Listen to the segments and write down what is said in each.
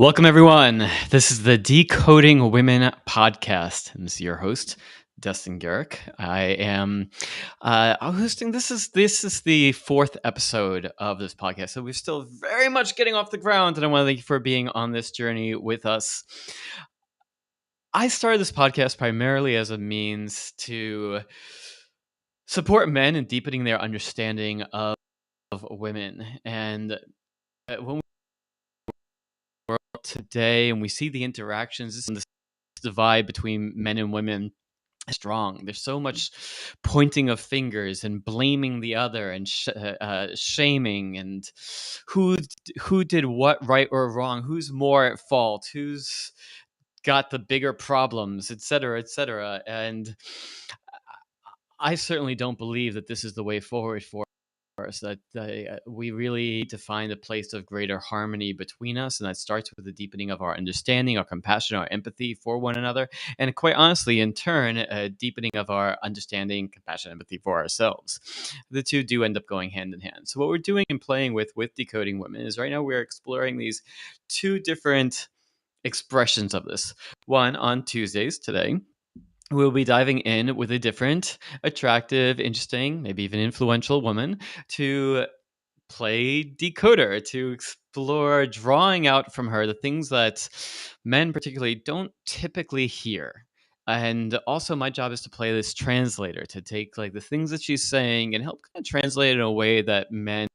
Welcome, everyone. This is the Decoding Women podcast. I'm your host, Dustin Garrick. I am hosting. This is the fourth episode of this podcast, so we're still very much getting off the ground. And I want to thank you for being on this journey with us. I started this podcast primarily as a means to support men in deepening their understanding of women, and when we're today and we see the interactions, this divide between men and women is strong. There's so much pointing of fingers and blaming the other and shaming and who did what right or wrong, who's more at fault, who's got the bigger problems, etc., etc. And I certainly don't believe that this is the way forward for us, that we really need to find a place of greater harmony between us, and that starts with the deepening of our understanding, our compassion, our empathy for one another, and quite honestly, in turn, a deepening of our understanding, compassion, empathy for ourselves. The two do end up going hand in hand. So what we're doing and playing with Decoding Women is right now we're exploring these two different expressions of this. One on Tuesdays today, we'll be diving in with a different, attractive, interesting, maybe even influential woman to play decoder, to explore drawing out from her the things that men particularly don't typically hear. And also my job is to play this translator, to take like the things that she's saying and help kind of translate it in a way that men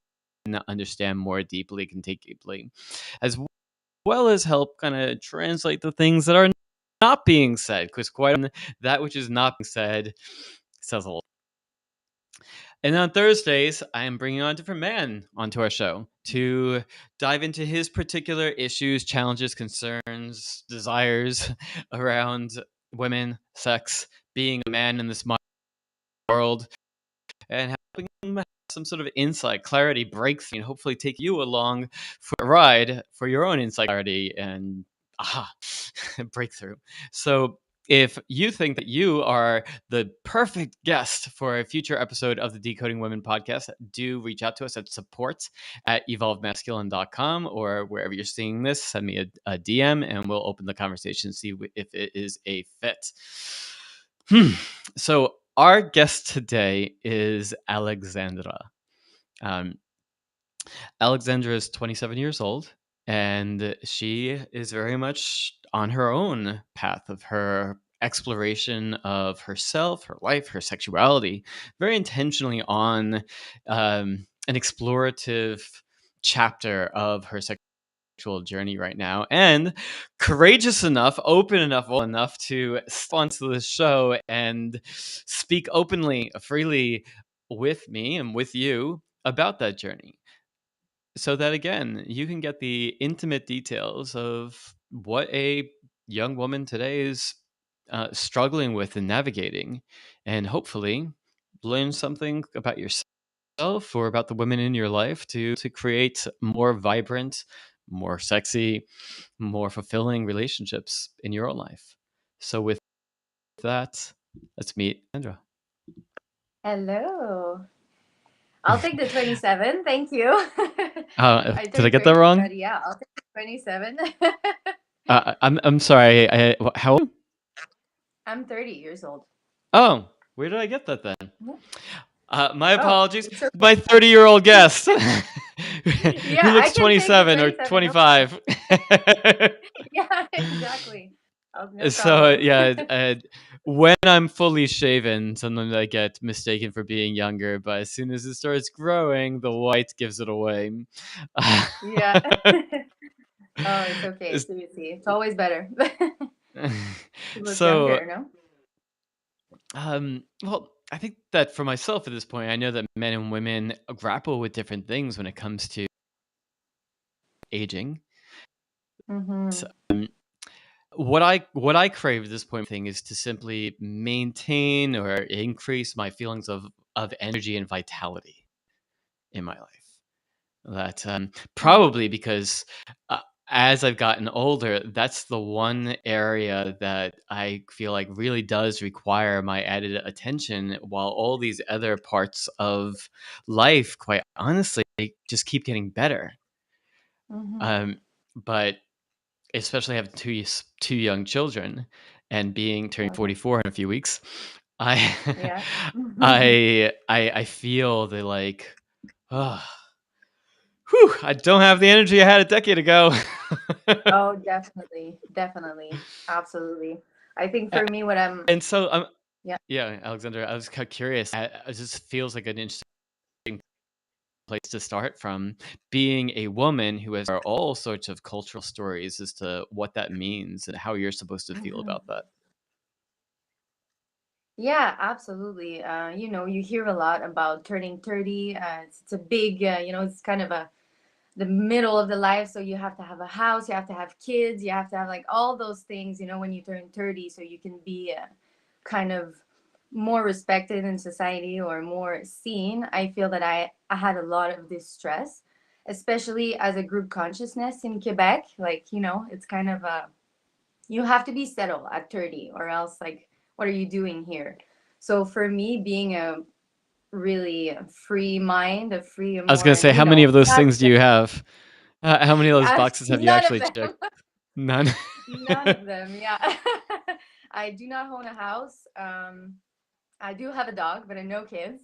understand more deeply, can take deeply, as well as help kind of translate the things that are not being said, because quite often that which is not being said says a lot. And on Thursdays, I am bringing on a different man onto our show to dive into his particular issues, challenges, concerns, desires around women, sex, being a man in this modern world, and helping him have some sort of insight, clarity, breakthrough, and hopefully take you along for a ride for your own insight, clarity, and breakthrough. So if you think that you are the perfect guest for a future episode of the Decoding Women podcast, do reach out to us at support@evolvedmasculine.com, or wherever you're seeing this, send me a DM and we'll open the conversation and see if it is a fit. So our guest today is Alexandra. Alexandra is 27 years old, and she is very much on her own path of her exploration of herself, her life, her sexuality, very intentionally on an explorative chapter of her sexual journey right now, and courageous enough, open enough, bold enough to sponsor the show and speak openly, freely with me and with you about that journey, so that again you can get the intimate details of what a young woman today is struggling with and navigating, and hopefully learn something about yourself or about the women in your life to create more vibrant, more sexy, more fulfilling relationships in your own life. So with that, let's meet Sandra. Hello. I'll take the 27. Thank you. I Did I turned get that 30, wrong? but yeah, I'll take the 27. I'm sorry. How old? I'm 30 years old. Oh, where did I get that then? My Oh, apologies. it's okay. My 30-year-old guest who Yeah, I looks can take the 27 or 27. No problem. 25. Yeah, exactly. Oh, no So problem. when I'm fully shaven, sometimes I get mistaken for being younger, but as soon as it starts growing, the white gives it away. Yeah. Oh, it's okay. Seriously. It's always better to look So, younger, no? well, I think that for myself at this point, I know that men and women grapple with different things when it comes to aging. Mm-hmm. So, what I crave at this point thing is to simply maintain or increase my feelings of energy and vitality in my life. That probably because as I've gotten older, that's the one area that I feel like really does require my added attention, while all these other parts of life, quite honestly, just keep getting better. Mm-hmm. Um, but especially having two young children and turning Okay. 44 in a few weeks, I Yeah. I feel the like, oh, whew, I don't have the energy I had a decade ago. Oh, definitely, definitely, absolutely. I think for me, what I'm, And so yeah. yeah, Alexandra, I was kind of curious. It just feels like an interesting place to start from, being a woman who has all sorts of cultural stories as to what that means and how you're supposed to feel Mhm. about that. Yeah, absolutely. You hear a lot about turning 30. It's a big, it's kind of the middle of the life. So you have to have a house, you have to have kids, you have to have like all those things, when you turn 30, so you can be kind of more respected in society or more seen. I feel that I had a lot of this stress, especially as a group consciousness in Quebec. Like, it's kind of you have to be settled at 30 or else, like, what are you doing here? So for me, being a really free mind, a free, I was going to more, say, how many of those not things do you have? How many of those yeah, boxes have you none of actually them. checked? None. None of them. Yeah. I do not own a house. I do have a dog, but I no kids.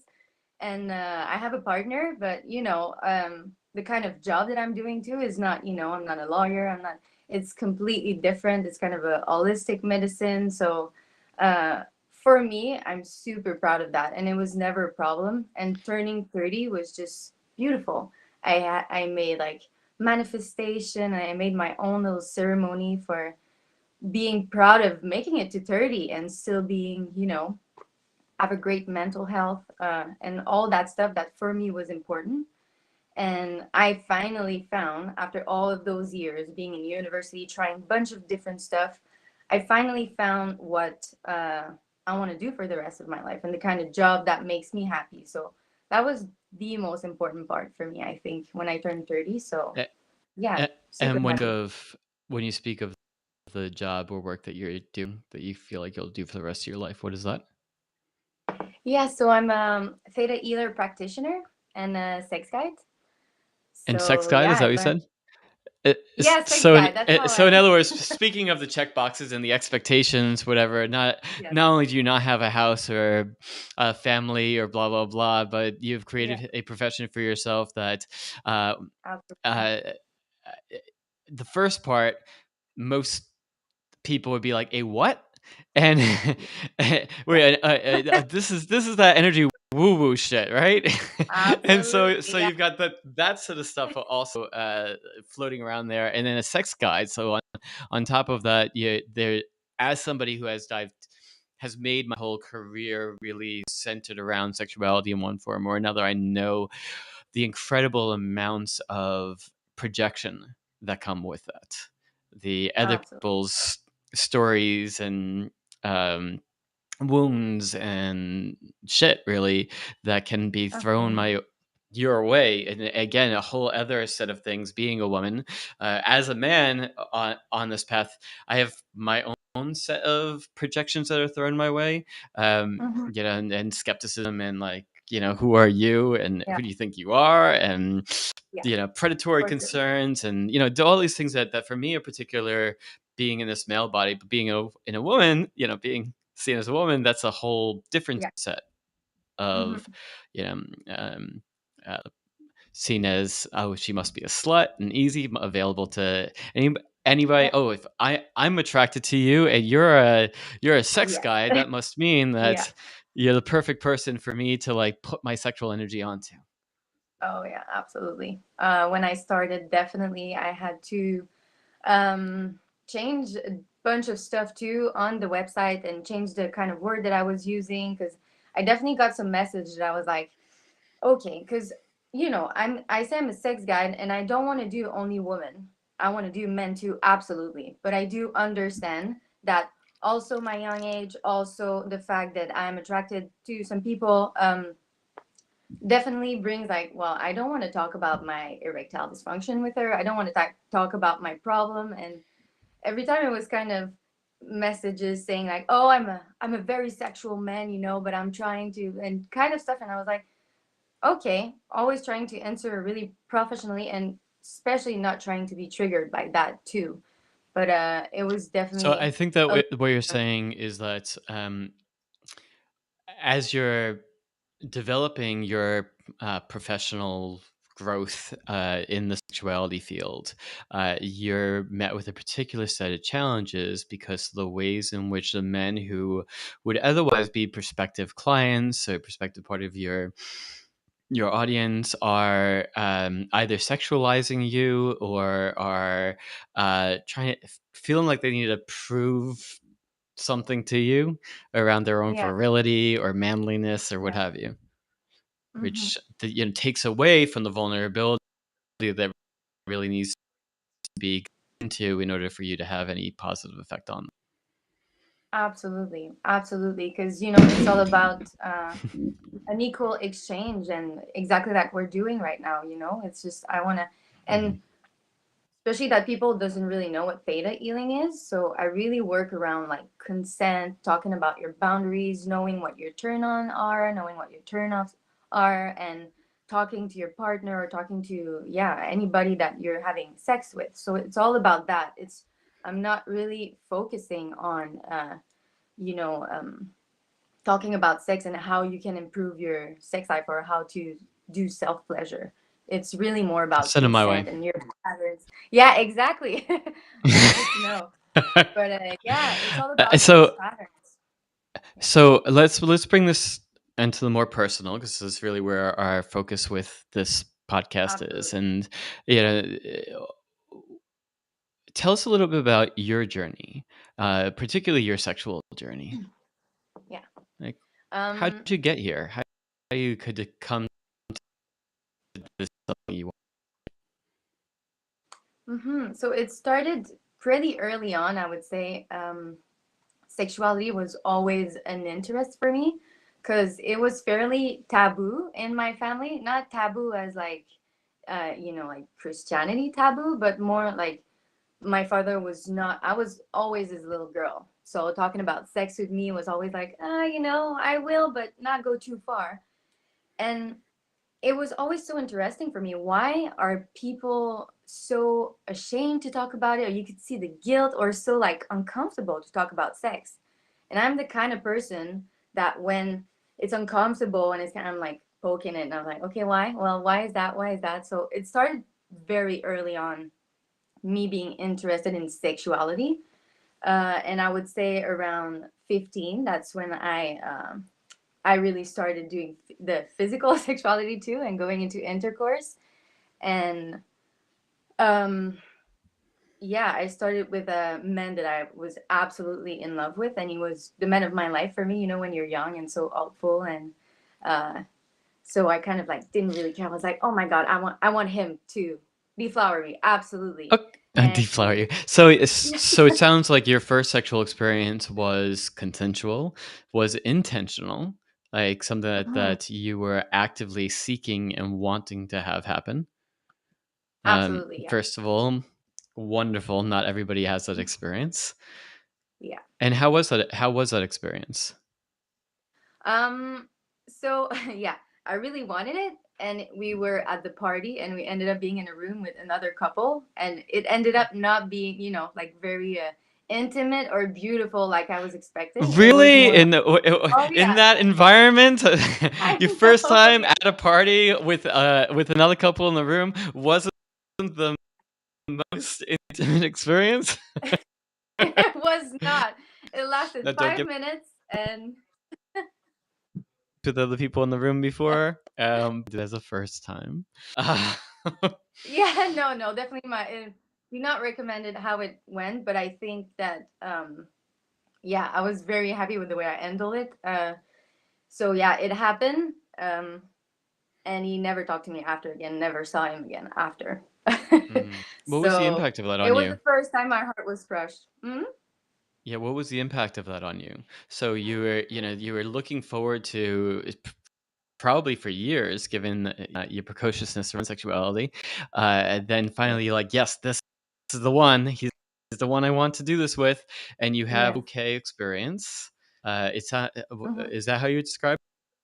And I have a partner, but the kind of job that I'm doing too is not, I'm not a lawyer. I'm not. It's completely different. It's kind of a holistic medicine. So, uh, for me, I'm super proud of that, and it was never a problem. And turning 30 was just beautiful. I made like manifestation. I made my own little ceremony for being proud of making it to 30 and still being, have a great mental health, and all that stuff that for me was important. And I finally found, after all of those years being in university, trying a bunch of different stuff, I finally found what I want to do for the rest of my life and the kind of job that makes me happy. So that was the most important part for me, I think, when I turned 30. So A- yeah, a- super and happy. when you speak of the job or work that you're doing that you feel like you'll do for the rest of your life, what is that? Yeah, so I'm a Theta healer practitioner and a sex guide. And sex So guide, yeah, is that I what you learned. said? Yeah, sex guide. That's how So in I. other words, speaking of the check boxes and the expectations, whatever, Yes. not only do you not have a house or a family or blah blah blah, but you've Yeah. created a profession for yourself that uh, Absolutely. uh, the first part, most people would be like, "A what?" And Yeah. wait, this is that energy woo woo shit, right? And Absolutely. so Yeah. you've got that sort of stuff also floating around there, and then a sex guide. So on top of that, there, as somebody who has made my whole career really centered around sexuality in one form or another, I know the incredible amounts of projection that come with that. The other Absolutely. people's stories and um, wounds and shit, really, that can be thrown Uh-huh. your way. And again, a whole other set of things. Being a woman, as a man on this path, I have my own set of projections that are thrown my way. Hmm. And skepticism and like, who are you and Yeah. who do you think you are, and Yeah. predatory For sure. concerns, and all these things that for me in particular, being in this male body, but being in a woman, being seen as a woman, that's a whole different Yeah. set Hmm. of, you know, um, uh, seen as, oh, she must be a slut and easy available to anybody. Yeah. Oh, if I'm attracted to you and you're a sex Yes. guy, that must mean Yeah. that you're the perfect person for me to like put my sexual energy onto. Oh yeah. Absolutely. When I started, definitely I had to change a bunch of stuff too on the website and change the kind of word that I was using, because I definitely got some message that I was like, okay, because I say I'm a sex guide and I don't want to do only women. I want to do men too, absolutely. But I do understand that also my young age, also the fact that I'm attracted to some people, definitely brings like, well, I don't want to talk about my erectile dysfunction with her. I don't want to talk about my problem. And every time it was kind of messages saying like, oh, I'm a very sexual man, but I'm trying to, and kind of stuff. And I was like, okay, always trying to answer really professionally and especially not trying to be triggered by that too. but it was So I definitely think that a what you're saying is that as you're developing your professional growth in the sexuality field, you're met with a particular set of challenges because of the ways in which the men who would otherwise be prospective clients or prospective part of your audience are either sexualizing you or are trying feeling like they need to prove something to you around their own yeah, virility or manliness or what yeah. have you, Hmm. which takes away from the vulnerability that really needs to be into in order for you to have any positive effect on Absolutely, absolutely, because you know it's all about an equal exchange, and exactly like we're doing right now. You know, it's just I want to, and them. especially that people doesn't really know what theta healing is, so I really work around like consent, talking about your boundaries, knowing what your turn on are, knowing what your turn offs are, and talking to your partner or talking to, yeah, anybody that you're having sex with. So it's all about that. It's I'm not really focusing on you know talking about sex and how you can improve your sex life or how to do self pleasure. It's really more about Send them my way. consent and your patterns. Yeah, exactly. That's good to know. But yeah, it's all about those So patterns. Yeah. so let's bring this into the more personal, because this is really where our focus with this podcast is. Absolutely. And you know, tell us a little bit about your journey, particularly your sexual journey. Yeah. Like, how Um, did you get here? How you could come to this something you want? so it started pretty early on, I would say. Sexuality was always an interest for me because it was fairly taboo in my family. Not taboo as like, like Christianity taboo, but more like my father was not, I was always his little girl. So talking about sex with me was always like, I will, but not go too far. And it was always so interesting for me. Why are people so ashamed to talk about it, or you could see the guilt, or so like uncomfortable to talk about sex? And I'm the kind of person that when it's uncomfortable and it's kind of like poking it, and I'm like, okay, why? Well, why is that? Why is that? So it started very early on, me being interested in sexuality. And I would say around 15, that's when I really started doing the physical sexuality too and going into intercourse. And um, yeah, I started with a man that I was absolutely in love with, and he was the man of my life for me. You know, when you're young and so hopeful, and uh, so I kind of like didn't really care. I was like, oh my god, I want him to deflower me, absolutely. Okay. And Deflower you. So it sounds like your first sexual experience was consensual, was intentional, like something Mhm, that you were actively seeking and wanting to have happen. absolutely, yeah, First of all, wonderful. Not everybody has that experience. yeah. And how was that? How was that experience? Um, so yeah, I really wanted it, and we were at the party, and we ended up being in a room with another couple, and it ended up not being, like very intimate or beautiful like I was expecting. It was Really, more like, oh in yeah, that environment, I your first know, time yeah, at a party with another couple in the room wasn't the most intimate experience. it was not. It lasted Now, don't five get minutes, and to the other people in the room before. As a first time. Uh, yeah, no, no, definitely do not recommend it how it went, but I think that yeah, I was very happy with the way I handled it. So yeah, it happened. And he never talked to me after again, never saw him again after. what was the So impact of that it on was you? the first time my heart was crushed. Mhm. Yeah, what was the impact of that on you? So you were looking forward to probably for years, given your precociousness around sexuality. And then finally, you're like, yes, this is the one. He's the one I want to do this with, and you have Yes. okay experience. It's not, Hmm. is that how you describe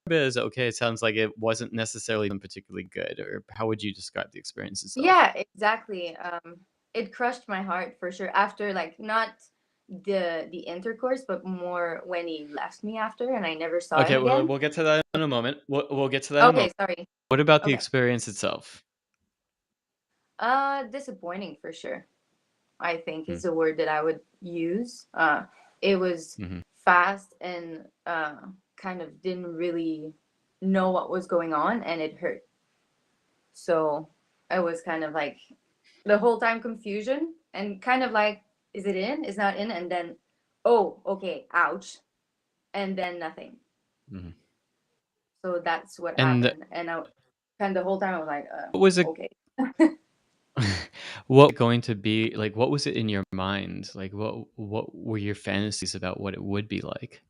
it? Is it okay? It sounds like it wasn't necessarily particularly good, or how would you describe the experience itself? Yeah, exactly. it crushed my heart for sure. After, like, not the intercourse, but more when he left me after, and I never saw him Okay, again. we'll get to that in a moment. We'll get to that in a Okay, moment. sorry. What about the Okay. experience itself? Disappointing for sure. I think Mm, is the word that I would use. It was mhm. fast and kind of didn't really know what was going on, and it hurt. So it was kind of like the whole time confusion and kind of like, is it in? Is not in? And then, oh, okay, ouch, and then nothing. Mhm. So that's what And happened, and I kind of the whole time I was like, what was it? okay. What going to be like? What was it in your mind? Like, what were your fantasies about what it would be like?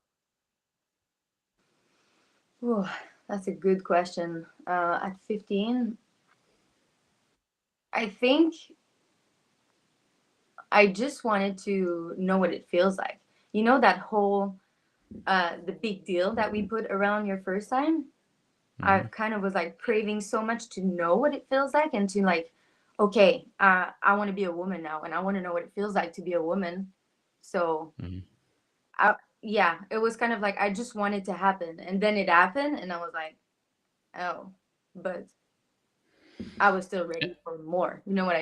Whew, that's a good question. At 15, I think I just wanted to know what it feels like. You know, that whole the big deal that we put around your first time. I Hmm. kind of was like craving so much to know what it feels like, and to like, okay, I want to be a woman now, and I want to know what it feels like to be a woman. So, Hmm. yeah, it was kind of like I just wanted to happen, and then it happened, and I was like, oh, but I was still ready for more. You know what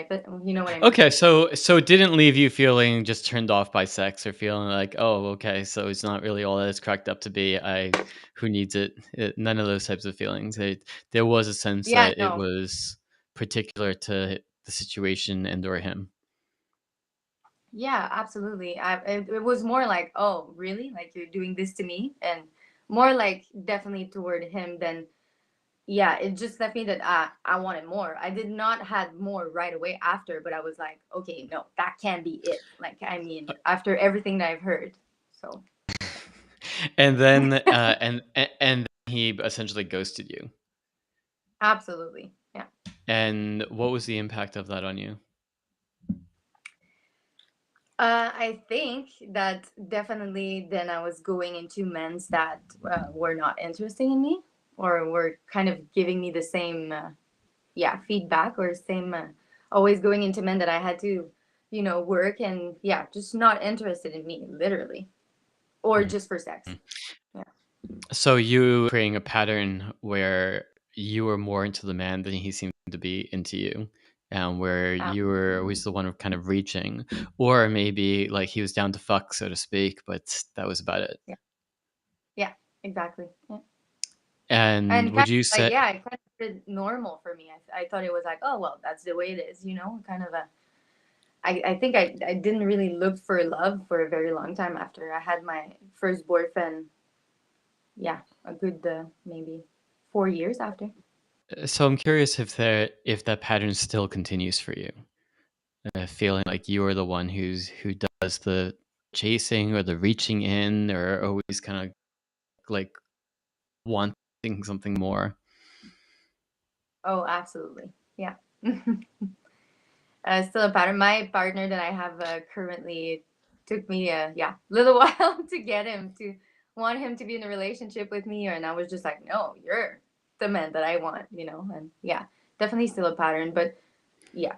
you know what I mean? Okay, so it didn't leave you feeling just turned off by sex or feeling like, oh, okay, so it's not really all that it's cracked up to be. Who needs it? None of those types of feelings. There was a sense Yeah, that it no, was particular to the situation and or him. yeah, absolutely. It was more like, oh, really? Like you're doing this to me, and more like definitely toward him than, yeah. It just left me that I wanted more. I did not had more right away after, but I was like, okay, no, that can't be it. Like, I mean, after everything that I've heard, so And then and he essentially ghosted you. absolutely, yeah. And what was the impact of that on you? I think that definitely then I was going into men's that were not interested in me, or were kind of giving me the same, yeah, feedback, or same, always going into men that I had to, work, and yeah, just not interested in me, literally, or Mhm. just for sex. Yeah, So you creating a pattern where you were more into the man than he seemed to be into you, and where you were always the one kind of reaching, or maybe like he was down to fuck, so to speak, but that was about it. yeah, yeah, exactly. Yeah. And And kind would you of like, say, yeah, it kind of did normal for me. I thought it was like, oh well, that's the way it is, kind of a. I think I didn't really look for love for a very long time after I had my first boyfriend. Yeah, a good maybe 4 years after. so I'm curious if that pattern still continues for you, feeling like you are the one who does the chasing or the reaching in, or always kind of like wanting something more. Oh, absolutely. Yeah. Still a pattern. My partner that I have currently took me yeah, little while to get him to want him to be in a relationship with me, and I was just like, no, you're the man that I want, and yeah, definitely still a pattern, but yeah,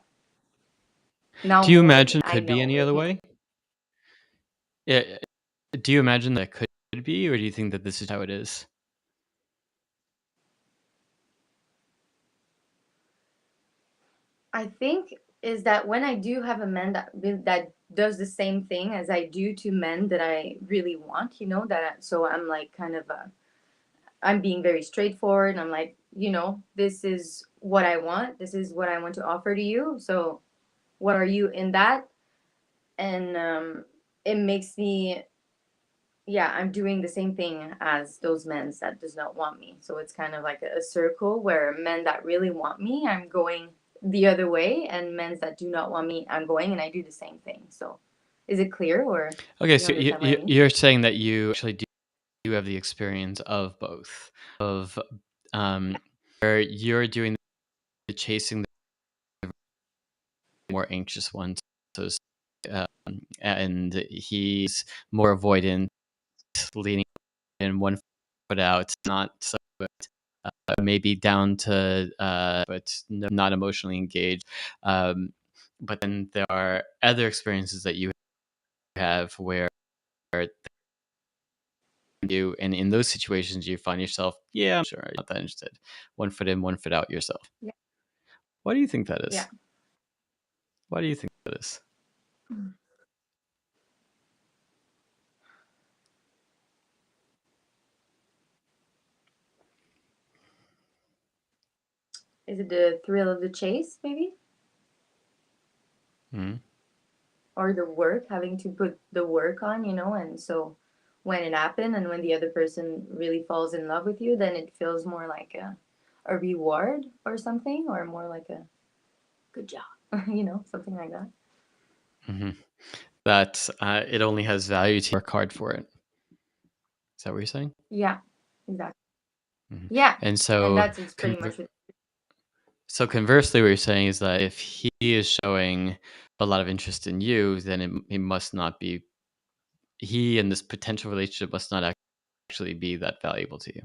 now Do you more imagine it I could be know any it. other way? Yeah. Do you imagine that could be, or do you think that this is how it is? I think is that when I do have a man that does the same thing as I do to men that I really want, so I'm like kind of I'm being very straightforward. And I'm like, this is what I want. This is what I want to offer to you. So what are you in that? And it makes me, yeah, I'm doing the same thing as those men that does not want me. So it's kind of like a circle where men that really want me, I'm going the other way, and men that do not want me, I'm going, and I do the same thing. So is it clear, or Okay, do you so understand what I mean? you're saying that you actually do have the experience of both, of um, where you're doing the chasing the more anxious one, so and he's more avoidant, leaning in one foot out, not so good, maybe down to, but not emotionally engaged. Um, but then there are other experiences that you have where you, and in those situations you find yourself, yeah, I'm sure I'm not that interested. One foot in, one foot out yourself. Yeah. Why do you think that Yeah. is? Why do you think that is? Is it the thrill of the chase, maybe? Mm-hmm. Or the work, having to put the work on, and so when it happened and when the other person really falls in love with you, then it feels more like a reward or something, or more like a good job, something like that. Mm-hmm. That it only has value to work hard for it. Is that what you're saying? Yeah, exactly. Mm-hmm. Yeah, And and so, that's it's pretty much what. conversely, what you're saying is that if he is showing a lot of interest in you, then it must not be, he and this potential relationship must not actually be that valuable to you.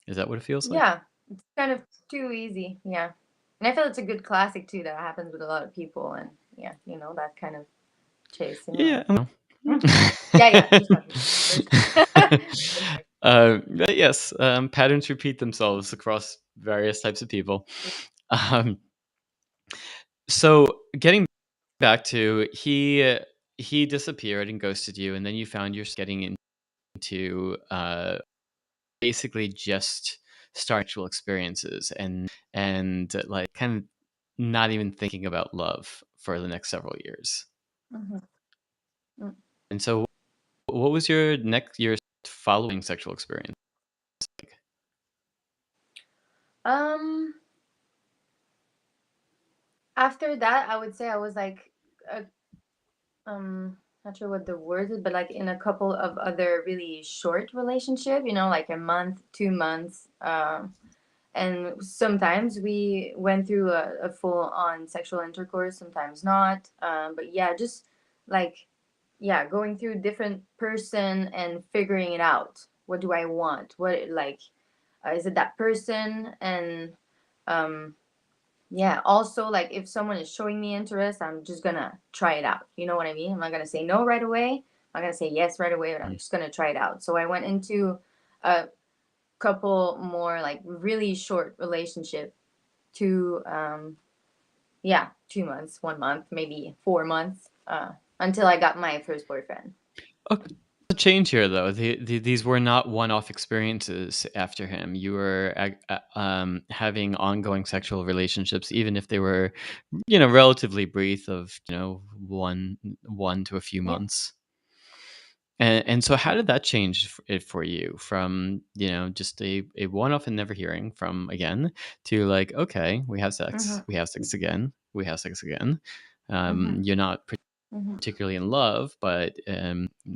Is that what it feels like? Yeah, it's kind of too easy. Yeah, and I feel it's a good classic too that happens with a lot of people, and yeah, that kind of chasing Yeah. or. Yeah, yeah, just talking. For sure. For sure. But yes, patterns repeat themselves across various types of people. Um, so getting back to, he disappeared and ghosted you, and then you found yourself getting into basically just actual experiences, and like kind of not even thinking about love for the next several years. Mhm. Mm. And so, what was your following sexual experience like? Um, After that, I would say I was like, uh, not sure what the word is, but like in a couple of other really short relationship, like a month, 2 months. And sometimes we went through a full on sexual intercourse, sometimes not. But yeah, just like, yeah, going through different person and figuring it out. What do I want? What, like, is it that person? And, um, yeah, also, like, if someone is showing me interest, I'm just gonna try it out. You know what I mean? I'm not gonna say no right away. I'm not gonna say yes right away, but I'm Mm. just gonna try it out. So I went into a couple more like really short relationship, two, yeah, 2 months, 1 month, maybe 4 months, until I got my first boyfriend. Okay. A change here, though. These were not one-off experiences after him. You were having ongoing sexual relationships, even if they were, relatively brief, of one to a few Yeah. months. And so, how did that change it for you from just a one-off and never hearing from again, to like, okay, Mm-hmm. we have sex again, we have sex again. Mm-hmm. You're not Mm-hmm. particularly in love, but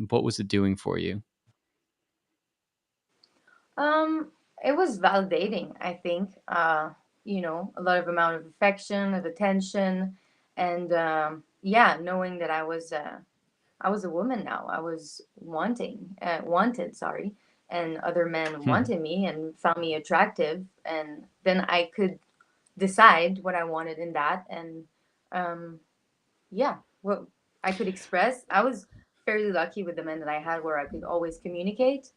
what was it doing for you? Um, it was validating, I think. A lot of amount of affection, of attention, and yeah, knowing that I was a woman now. I was wanted, sorry, and other men wanted me and found me attractive, and then I could decide what I wanted in that, and um, yeah, what I could express. I was fairly lucky with the men that I had, where I could always communicate,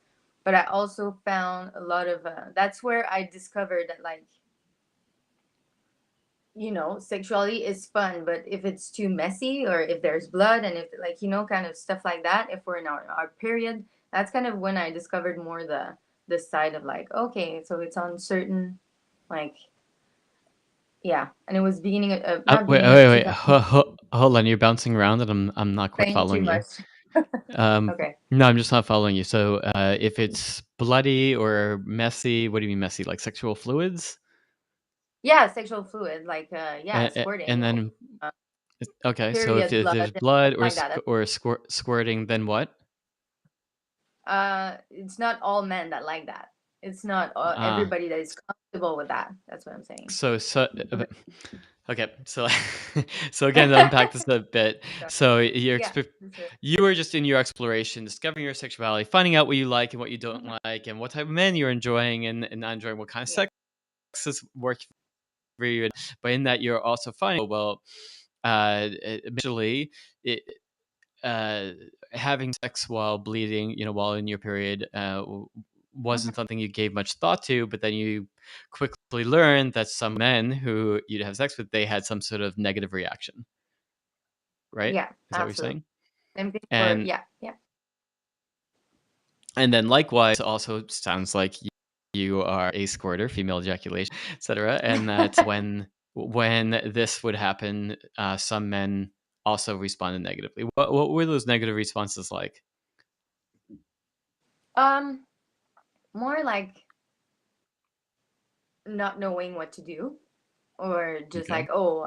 but I also found a lot of. That's where I discovered that, like, sexuality is fun, but if it's too messy, or if there's blood, and if, like, kind of stuff like that, if we're in our period, that's kind of when I discovered more the side of, like, okay, so it's on certain, like, yeah, and it was beginning of not Wait, beginning of wait. 2000, Hold on. You're bouncing around, and I'm not quite saying too following you. much. Okay. No, I'm just not following you. So, if it's bloody or messy, what do you mean messy? Like sexual fluids? Yeah, sexual fluid, like, yeah, And squirting, or then, uh, okay, so if period blood there's and blood stuff like that. or squirting, then what? It's not all men that like that. It's not Ah, everybody that is comfortable with that. That's what I'm saying. so okay, so so again, to unpack this a bit. Sorry. So Yeah, for sure. you were just in your exploration, discovering your sexuality, finding out what you like and what you don't Mhm. like, and what type of men you're enjoying and not enjoying, what kind of Yeah. sex is working for you. But in that, you're also finding, oh, well, initially, it, uh, having sex while bleeding, while in your period, Mhm. wasn't something you gave much thought to, but then you quickly learned that some men who you'd have sex with, they had some sort of negative reaction, right? Yeah, Is that what you're absolutely. saying? Same thing for, And yeah, yeah. and then likewise, also sounds like you are a squirter, female ejaculation, etc. And that when this would happen, some men also responded negatively. What were those negative responses like? Um, More like not knowing what to do, or just Okay. like, oh,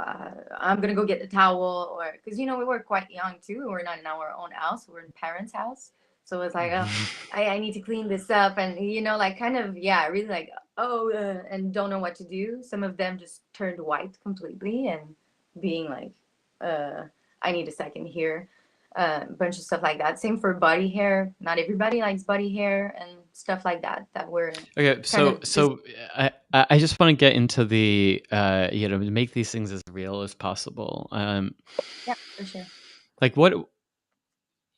I'm gonna go get the towel, or because we were quite young too. We're not in our own house; we're in parents' house, so it's like, oh, I need to clean this up, and like kind of, yeah, really like, oh, and don't know what to do. Some of them just turned white completely and being like, uh, I need a second here. A bunch of stuff like that. Same for body hair. Not everybody likes body hair and stuff like that. That were Okay, kind so of just, so I just want to get into the make these things as real as possible. yeah, for sure. Like what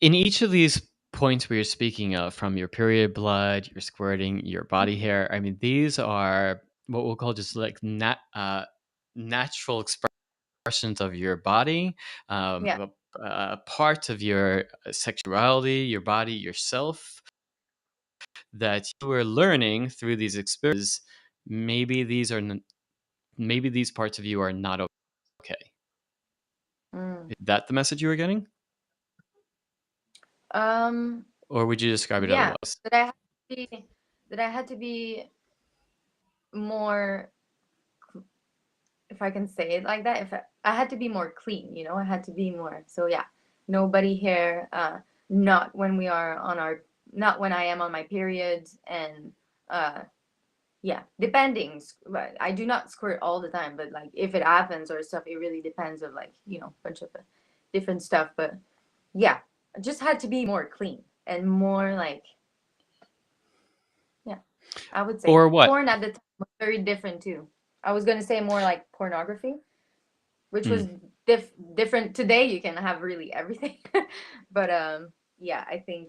in each of these points we are speaking of, from your period blood, your squirting, your body hair. I mean, these are what we'll call just like natural expressions of your body, Yeah. parts of your sexuality, your body, yourself, that you are learning through these experiences. Maybe maybe these parts of you are not okay. Mm. Is that the message you were getting, Um, or would you describe it yeah, otherwise? that I had to be that I had to be more, if I can say it like that, if I had to be more clean, I had to be more. So yeah, nobody here, not when we are on our, not when I am on my period, and uh, yeah, depending. But I do not squirt all the time, but like if it happens or stuff, it really depends of like bunch of different stuff. But yeah, I just had to be more clean and more like, yeah, I would say Or what? porn at the time was very different too. I was gonna say more like pornography, which Mm. was different. Today you can have really everything, but yeah, I think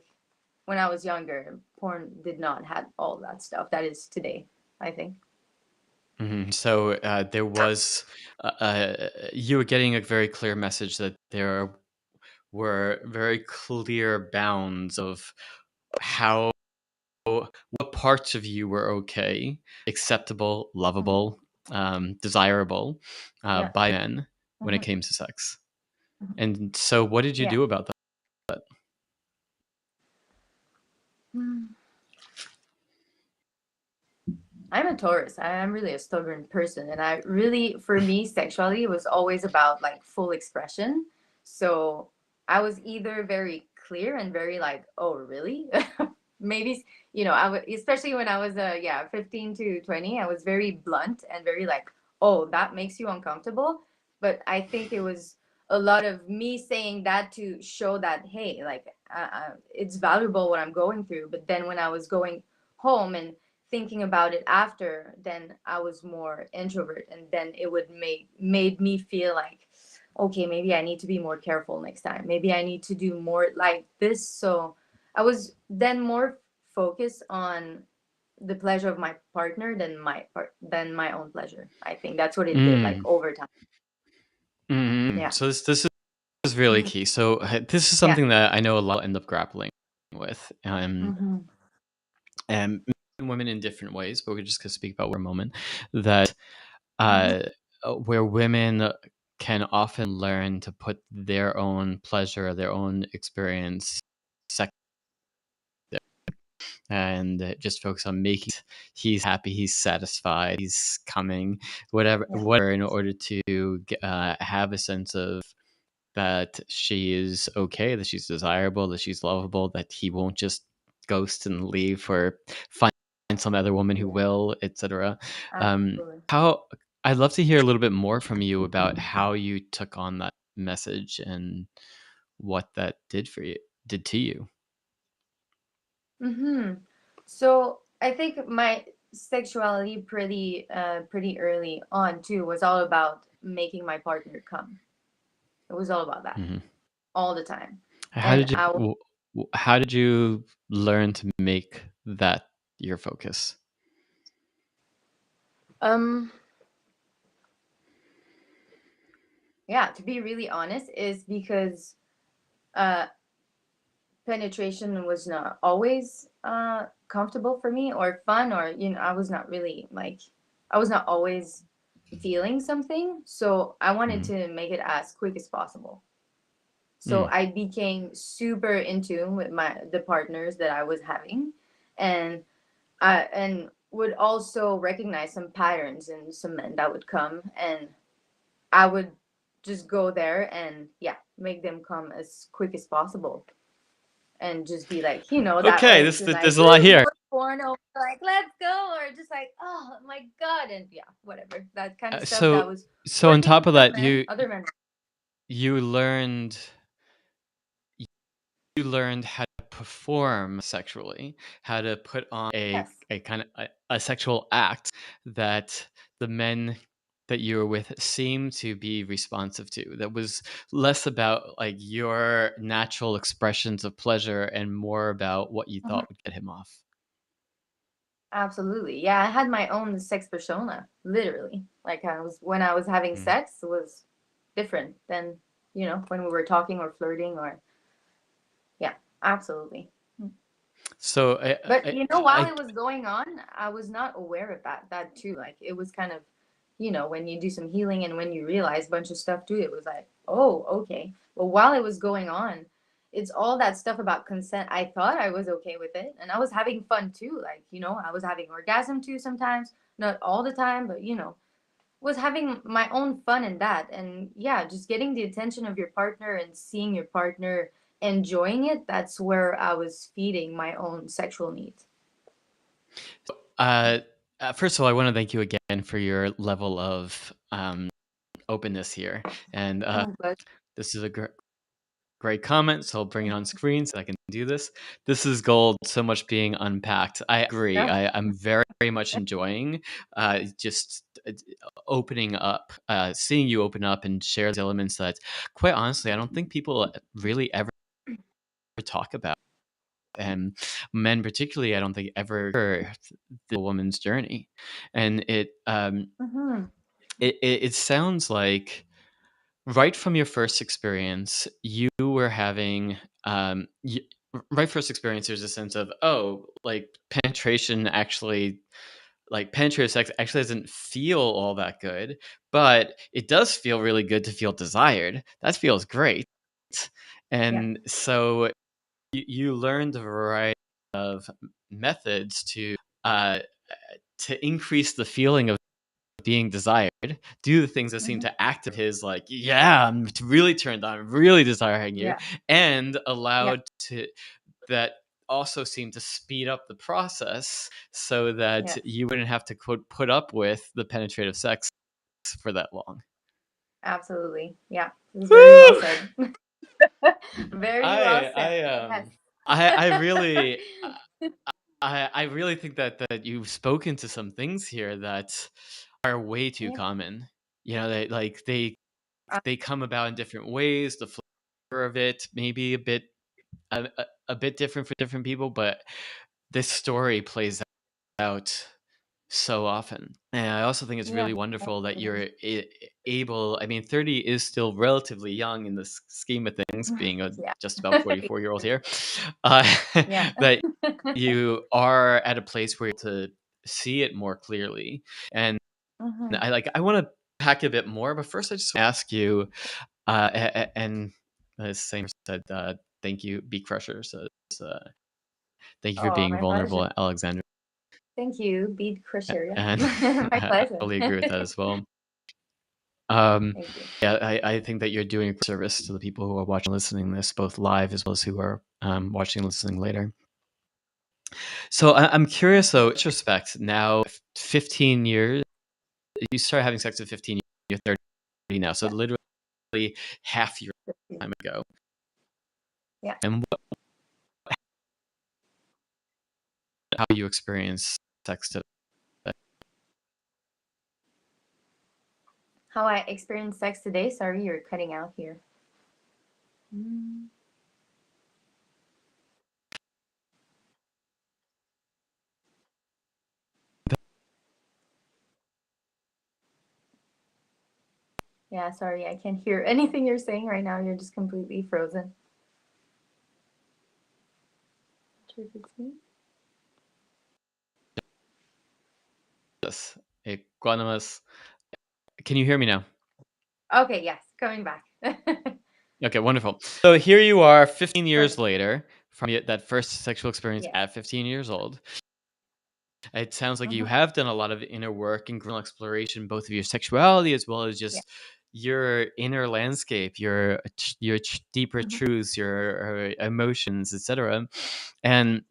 when I was younger, porn did not have all that stuff that is today, I think. So there was you were getting a very clear message that there were very clear bounds of how what parts of you were okay, acceptable, Mhm. lovable, desirable Yeah. by men when it Mhm. came to sex. Mhm. And so, what did you Yeah. do about that? Mm. I'm a Taurus. I'm really a stubborn person. And I really, for me, sexuality was always about like full expression. So I was either very clear and very like, oh, really? Maybe, I would, especially when I was, yeah, 15 to 20, I was very blunt and very like, oh, that makes you uncomfortable. But I think it was a lot of me saying that to show that, hey, like, it's valuable what I'm going through. But then when I was going home and thinking about it after, then I was more introvert, and then it would made me feel like, okay, maybe I need to be more careful next time. Maybe I need to do more like this. So I was then more focused on the pleasure of my partner than my own pleasure. I think that's what it did, like Mm. over time. Yeah. So this is really Mhm. key. So this is Yeah. something that I know a lot end up grappling with, Hmm. and women in different ways. But we're just going to speak about for a moment that Hmm. uh, where women can often learn to put their own pleasure, their own experience, second, and just focus on making he's happy, he's satisfied, he's coming, Yeah. whatever, in order to have a sense of that she is okay, that she's desirable, that she's lovable, that he won't just ghost and leave or find some other woman who Yeah. will, etc. Absolutely. How I'd love to hear a little bit more from you about how you took on that message and what that did to you. Hmm. So I think my sexuality pretty early on too was all about making my partner come. It was all about that Hmm. all the time. How And did how did you learn to make that your focus? um yeah, to be really honest, is because uh penetration was not always comfortable for me or fun, or I was not really like, I was not always feeling something, so I wanted Mm. to make it as quick as possible. So Mm. I became super in tune with the partners that I was having, and would also recognize some patterns in some men that would come, and I would just go there and yeah, make them come as quick as possible, and just be like, that Okay, old this school, like, there's a lot here. porno, like, let's go, or just like, oh my God, and yeah, whatever, that kind of stuff that So was so on working top with of some that, men, other men. you learned you learned how to perform sexually, how to put on Yes, a kind of a sexual act that the men that you were with seemed to be responsive to. That was less about like your natural expressions of pleasure and more about what you mhm, thought would get him off. absolutely. Yeah, I had my own sex persona, literally. Like, when I was having Mm. sex, it was different than when we were talking or flirting, or yeah, absolutely. So But while I it was going on, I was not aware of that too. Like, it was kind of, when you do some healing and when you realize a bunch of stuff too, it was like, oh, okay. Well, while it was going on, it's all that stuff about consent. I thought I was okay with it, and I was having fun too. Like, I was having orgasm too sometimes, not all the time, but was having my own fun in that. And yeah, just getting the attention of your partner and seeing your partner enjoying it, that's where I was feeding my own sexual needs. uh, first of all, I want to thank you again for your level of openness here, and But this is a great comment, so I'll bring it on screen so I can do this. This is gold, so much being unpacked. I agree. yeah, I'm very, very much enjoying just opening up, seeing you open up and share these elements that, quite honestly, I don't think people really ever talk about. And men, particularly, I don't think ever hear the woman's journey. And hmm, it sounds like right from your first experience, you were having right first experience. There's a sense of, oh, like penetration actually, like penetrative sex actually doesn't feel all that good, but it does feel really good to feel desired. That feels great, yeah, and so you learned a variety of methods uh, to increase the feeling of being desired, do the things that seem hmm, to activate his like, yeah, I'm really turned on, really desiring you, yeah, and yeah, allowed to that also seem to speed up the process so that yes, you wouldn't have to quote put up with the penetrative sex for that long. absolutely. Yeah, this is very well Woo! said. Very well I said. I Yes. I really I really think that you've spoken to some things here that are way too Yeah. common. You know, they come about in different ways. The flavor of it maybe a bit different for different people, but this story plays out so often. And I also think it's Yeah. really wonderful that It is. you're able. I mean, 30 is still relatively young in the scheme of things, being a Yeah. just about 44-year-old here. Uh, Yeah. that you are at a place where you're able to see it more clearly. And Hmm. I want to pack a bit more, but first I just want to ask you, and the same said, thank you, Beat Crusher says, thank you for Oh, being my pleasure. vulnerable, Alexandra. Thank you, Bead Crusher. And Yeah. My I pleasure. totally agree with that as well. Um, Thank you. yeah, I think that you're doing a service to the people who are watching and listening to this, both live as well as who are watching and listening later. So I'm Thank curious, though, in you. retrospect, now 15 years, you started having sex at 15, you're 30 now. So Yeah. literally half your Thank you. time ago. Yeah. And how you experience sex today. How I experience sex today? Sorry, you're cutting out here. Mm. Yeah, sorry, I can't hear anything you're saying right now. You're just completely frozen. Not sure if it's me. Yes. Equanimous. Can you hear me now? Okay, yes, coming back. Okay, wonderful. So here you are 15 years Perfect. later from that first sexual experience Yes. at 15 years old. It sounds like you Mm-hmm. have done a lot of inner work and grown exploration, both of your sexuality as well as Yeah. just your inner landscape, your deeper Mm-hmm. truths, your emotions, etc. And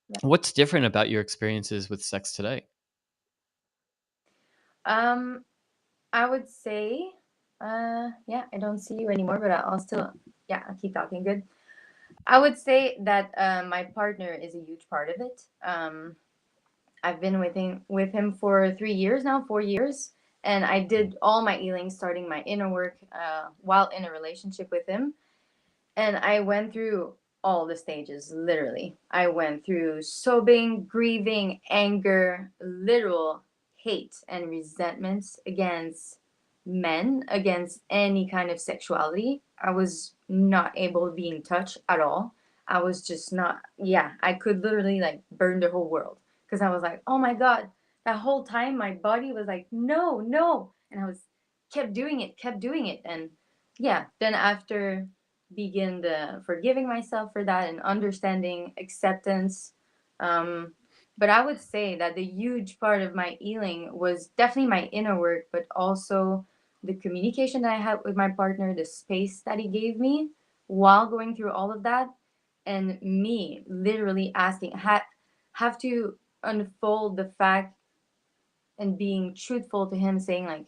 Yeah. what's different about your experiences with sex today? Um, I would say, yeah, I don't see you anymore, but I'll still, yeah, I'll keep talking. Good. I would say that my partner is a huge part of it. I've been with him for 3 years now, 4 years, and I did all my healing, starting my inner work while in a relationship with him. And I went through all the stages, literally. I went through sobbing, grieving, anger, literal hate and resentments against men, against any kind of sexuality. I was not able to be in touch at all. I was just not, yeah, I could literally like burn the whole world because I was like, oh my God, that whole time my body was like, no, no. And I was kept doing it, kept doing it. And yeah, then after begin the forgiving myself for that and understanding acceptance. Um, but I would say that the huge part of my healing was definitely my inner work, but also the communication that I had with my partner, the space that he gave me while going through all of that, and me literally asking, have to unfold the fact and being truthful to him, saying like,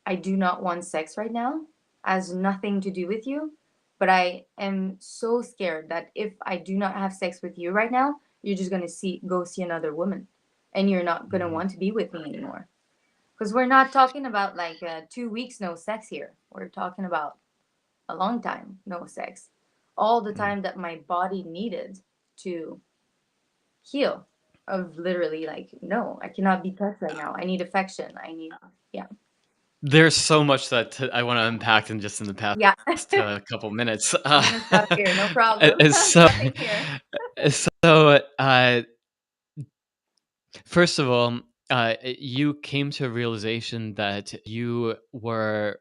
I do not want sex right now, has nothing to do with you, but I am so scared that if I do not have sex with you right now, you're just gonna go see another woman, and you're not gonna Mhm. want to be with me anymore. Because we're not talking about like 2 weeks no sex here. We're talking about a long time no sex, all the Mhm. time that my body needed to heal. Of literally like, no, I cannot be touched right now. I need affection. I need, yeah. There's so much that I want to unpack in the past Yeah. couple minutes. I'm gonna stop here. No problem. I'm So, stopping here. so first of all, you came to a realization that you were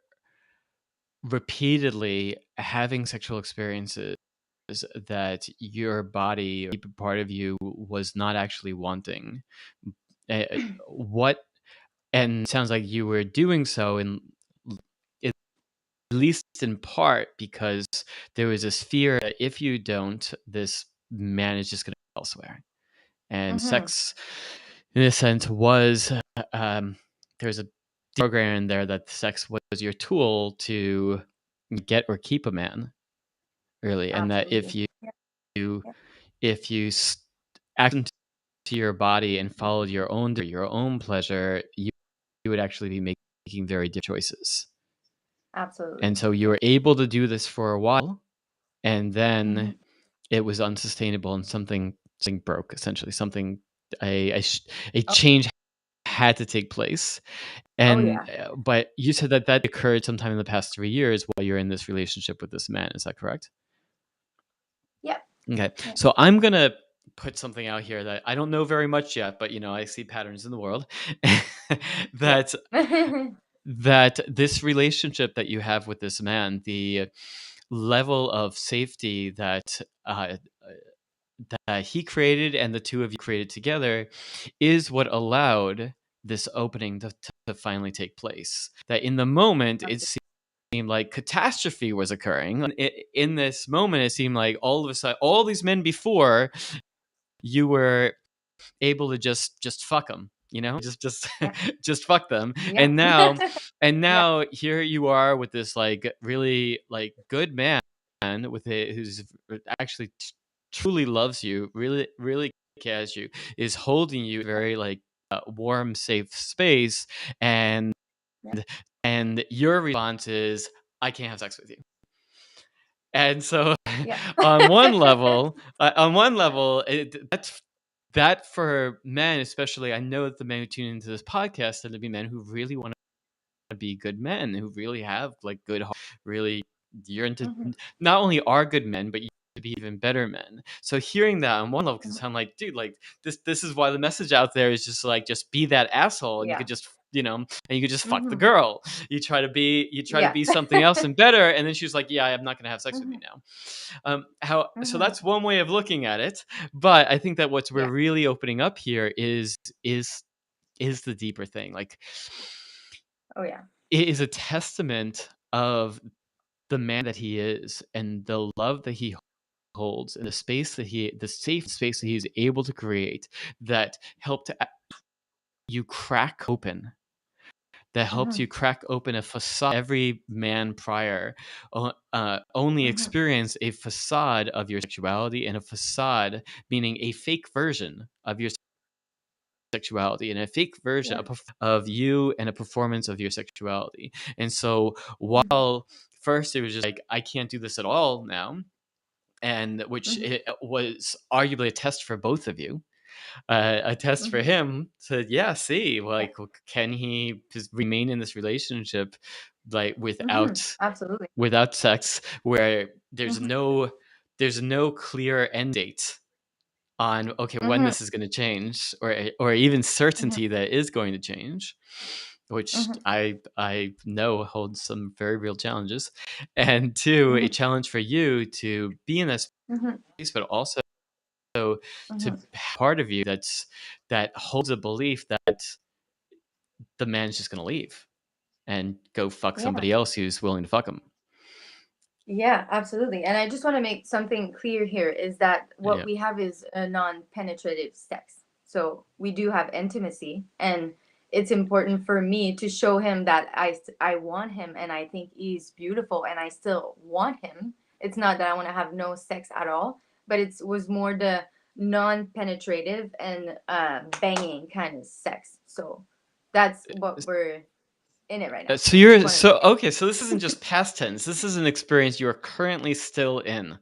repeatedly having sexual experiences that your body or a part of you was not actually wanting. What and it sounds like you were doing so in at least in part because there was this fear that if you don't, this man is just going to go elsewhere. And Mm-hmm. sex, in a sense, was there's a program in there that sex was your tool to get or keep a man, really, and that Absolutely. Yeah. Yeah. if you act into your body and followed your own pleasure, you would actually be making very different choices. And Absolutely. so you Yeah. were able to do this for a while, and Mm-hmm. then it was unsustainable, and something broke. Essentially, a Oh, change had to take place. oh And yeah. but you said that occurred sometime in the past 3 years while you're in this relationship with this man. Is that correct? Yeah. Okay, Yeah. so I'm gonna put something out here that I don't know very much yet, but I see patterns in the world. Yeah. that that this relationship that you have with this man, the level of safety that he created and the two of you created together is what allowed this opening to finally take place. That in the moment it Absolutely. seemed like catastrophe was occurring. In this moment, it seemed like all of a sudden, all these men before you were able to just fuck them, just Yeah. just fuck them, Yeah. and now Yeah. here you are with this like really like good man with it who's actually truly loves you, really really cares you, is holding you in a very like warm safe space, and Yeah. your response is I can't have sex with you. And so Yeah. on one level, that for men especially, I know that the men who tune into this podcast tend to be men who really want to be good men, who really have like good heart, really you're into Mhm, not only are good men, but you to be even better men. So hearing that on one level can mhm. sound like, dude, like this is why the message out there is just like just be that asshole, and you Yeah. could just and you could just fuck the Mhm. girl. You try to Yeah. be something else and better, and then she was like, yeah, I'm not gonna have sex with you Mhm, now. How so mhm. that's one way of looking at it, but I think that what we're Yeah. really opening up here is the deeper thing. Like Oh, yeah. it is a testament of the man that he is and the love that he holds and the safe space that he's able to create that helped you crack open that helps you Mhm, crack open a facade. Every man prior only mhm. experienced a facade of your sexuality, and a facade meaning a fake version of your sexuality, and a fake version Yeah. of you, and a performance of your sexuality. And so Mhm, while first it was just like, I can't do this at all now, and which mhm, it was arguably a test for both of you, a test for mhm. him to, yeah, see Yeah. like, can he just remain in this relationship like Mhm. Absolutely. without sex, where Mhm, there's no clear end date on, okay, when mhm, this is going to change, or even mhm, certainty that it is going to change, which mhm, I know holds some very real challenges. And two, a mhm, challenge for you to be in that mhm, space, but also to mhm. part of you that holds a belief that the man's just going to leave and go fuck Yeah. somebody else who's willing to fuck him. Yeah, absolutely. And I just want to make something clear here is that what Yeah. we have is a non-penetrative sex. So we do have intimacy, and it's important for me to show him that I want him and I think he's beautiful and I still want him. It's not that I want to have no sex at all, but it was more the non-penetrative and banging kind of sex. So that's what we're in it right now. So Just you're wanted to so say. okay. So this isn't just past tense. This is an experience you are currently still in.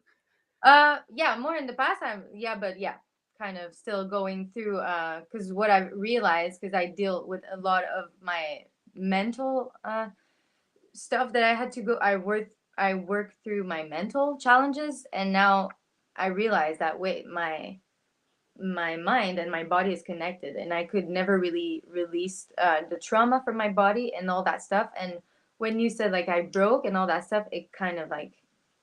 Yeah, more in the past time. Yeah, but yeah, kind of still going through because what I realized, because I deal with a lot of my mental stuff that I had to go I work through my mental challenges, and now I realize that wait, my mind and my body is connected, and I could never really release the trauma from my body and all that stuff. And when you said like I broke and all that stuff, it kind of like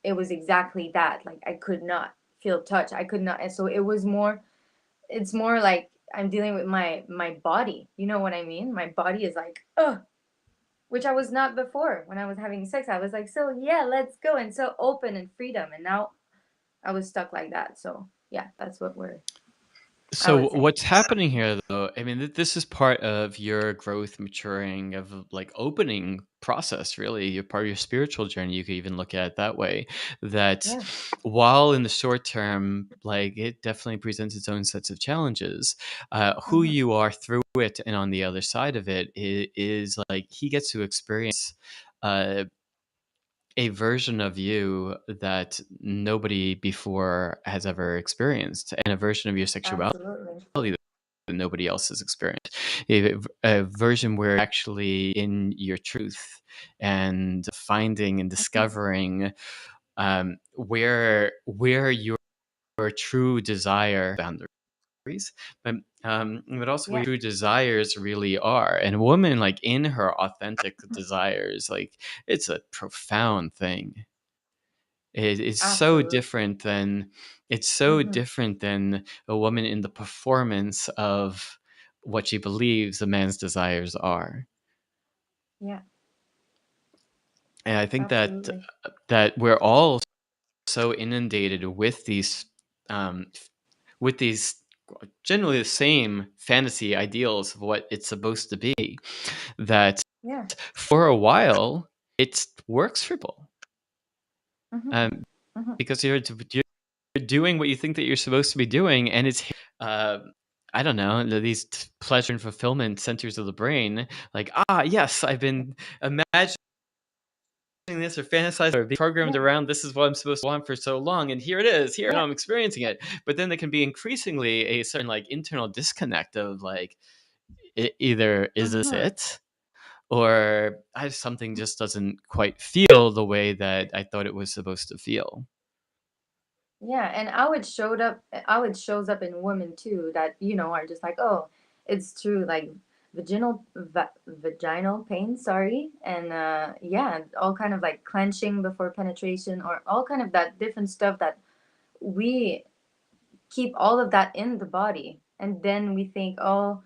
it was exactly that. Like I could not feel touch. I could not, and so it was more. It's more like I'm dealing with my body. You know what I mean? My body is like ugh, which I was not before. When I was having sex, I was like, so yeah, let's go, and so open and freedom. And now I was stuck like that. So yeah, that's what I So was saying. what's happening here, though? I mean, this is part of your growth, maturing, of like opening process. Really, you're part of your spiritual journey. You could even look at it that way. That Yeah. while in the short term, like it definitely presents its own sets of challenges, who Mhm. you are through it and on the other side of it is like he gets to experience. A version of you that nobody before has ever experienced, and a version of your sexuality Absolutely. that nobody else has experienced. A version where you're actually in your truth and finding and Mhm. discovering where your true desire boundaries, but also where Yeah, your true desires really are. And a woman, like in her authentic desires, like it's a profound thing. It's so absolutely. different than Mhm. a woman in the performance of what she believes a man's desires are. Yeah, And I think absolutely. that we're all so inundated um, with these generally the same fantasy ideals of what it's supposed to be, that Yeah. for a while it works for people, Mhm. um, Mhm. because you're doing what you think that you're supposed to be doing, and it's uh, I don't know, these pleasure and fulfillment centers of the brain, like, yes, I've been imagining this or fantasizing or being programmed around this is what I'm supposed to want for so long, and here it is, here I'm experiencing it. But then there can be increasingly a certain like internal disconnect of like either is this it, or something just doesn't quite feel the way that I thought it was supposed to feel. Yeah, and how it shows up in women too that are just like, oh, it's true, like vaginal pain, sorry, and yeah, all kind of like clenching before penetration, or all kind of that different stuff that we keep all of that in the body, and then we think, oh,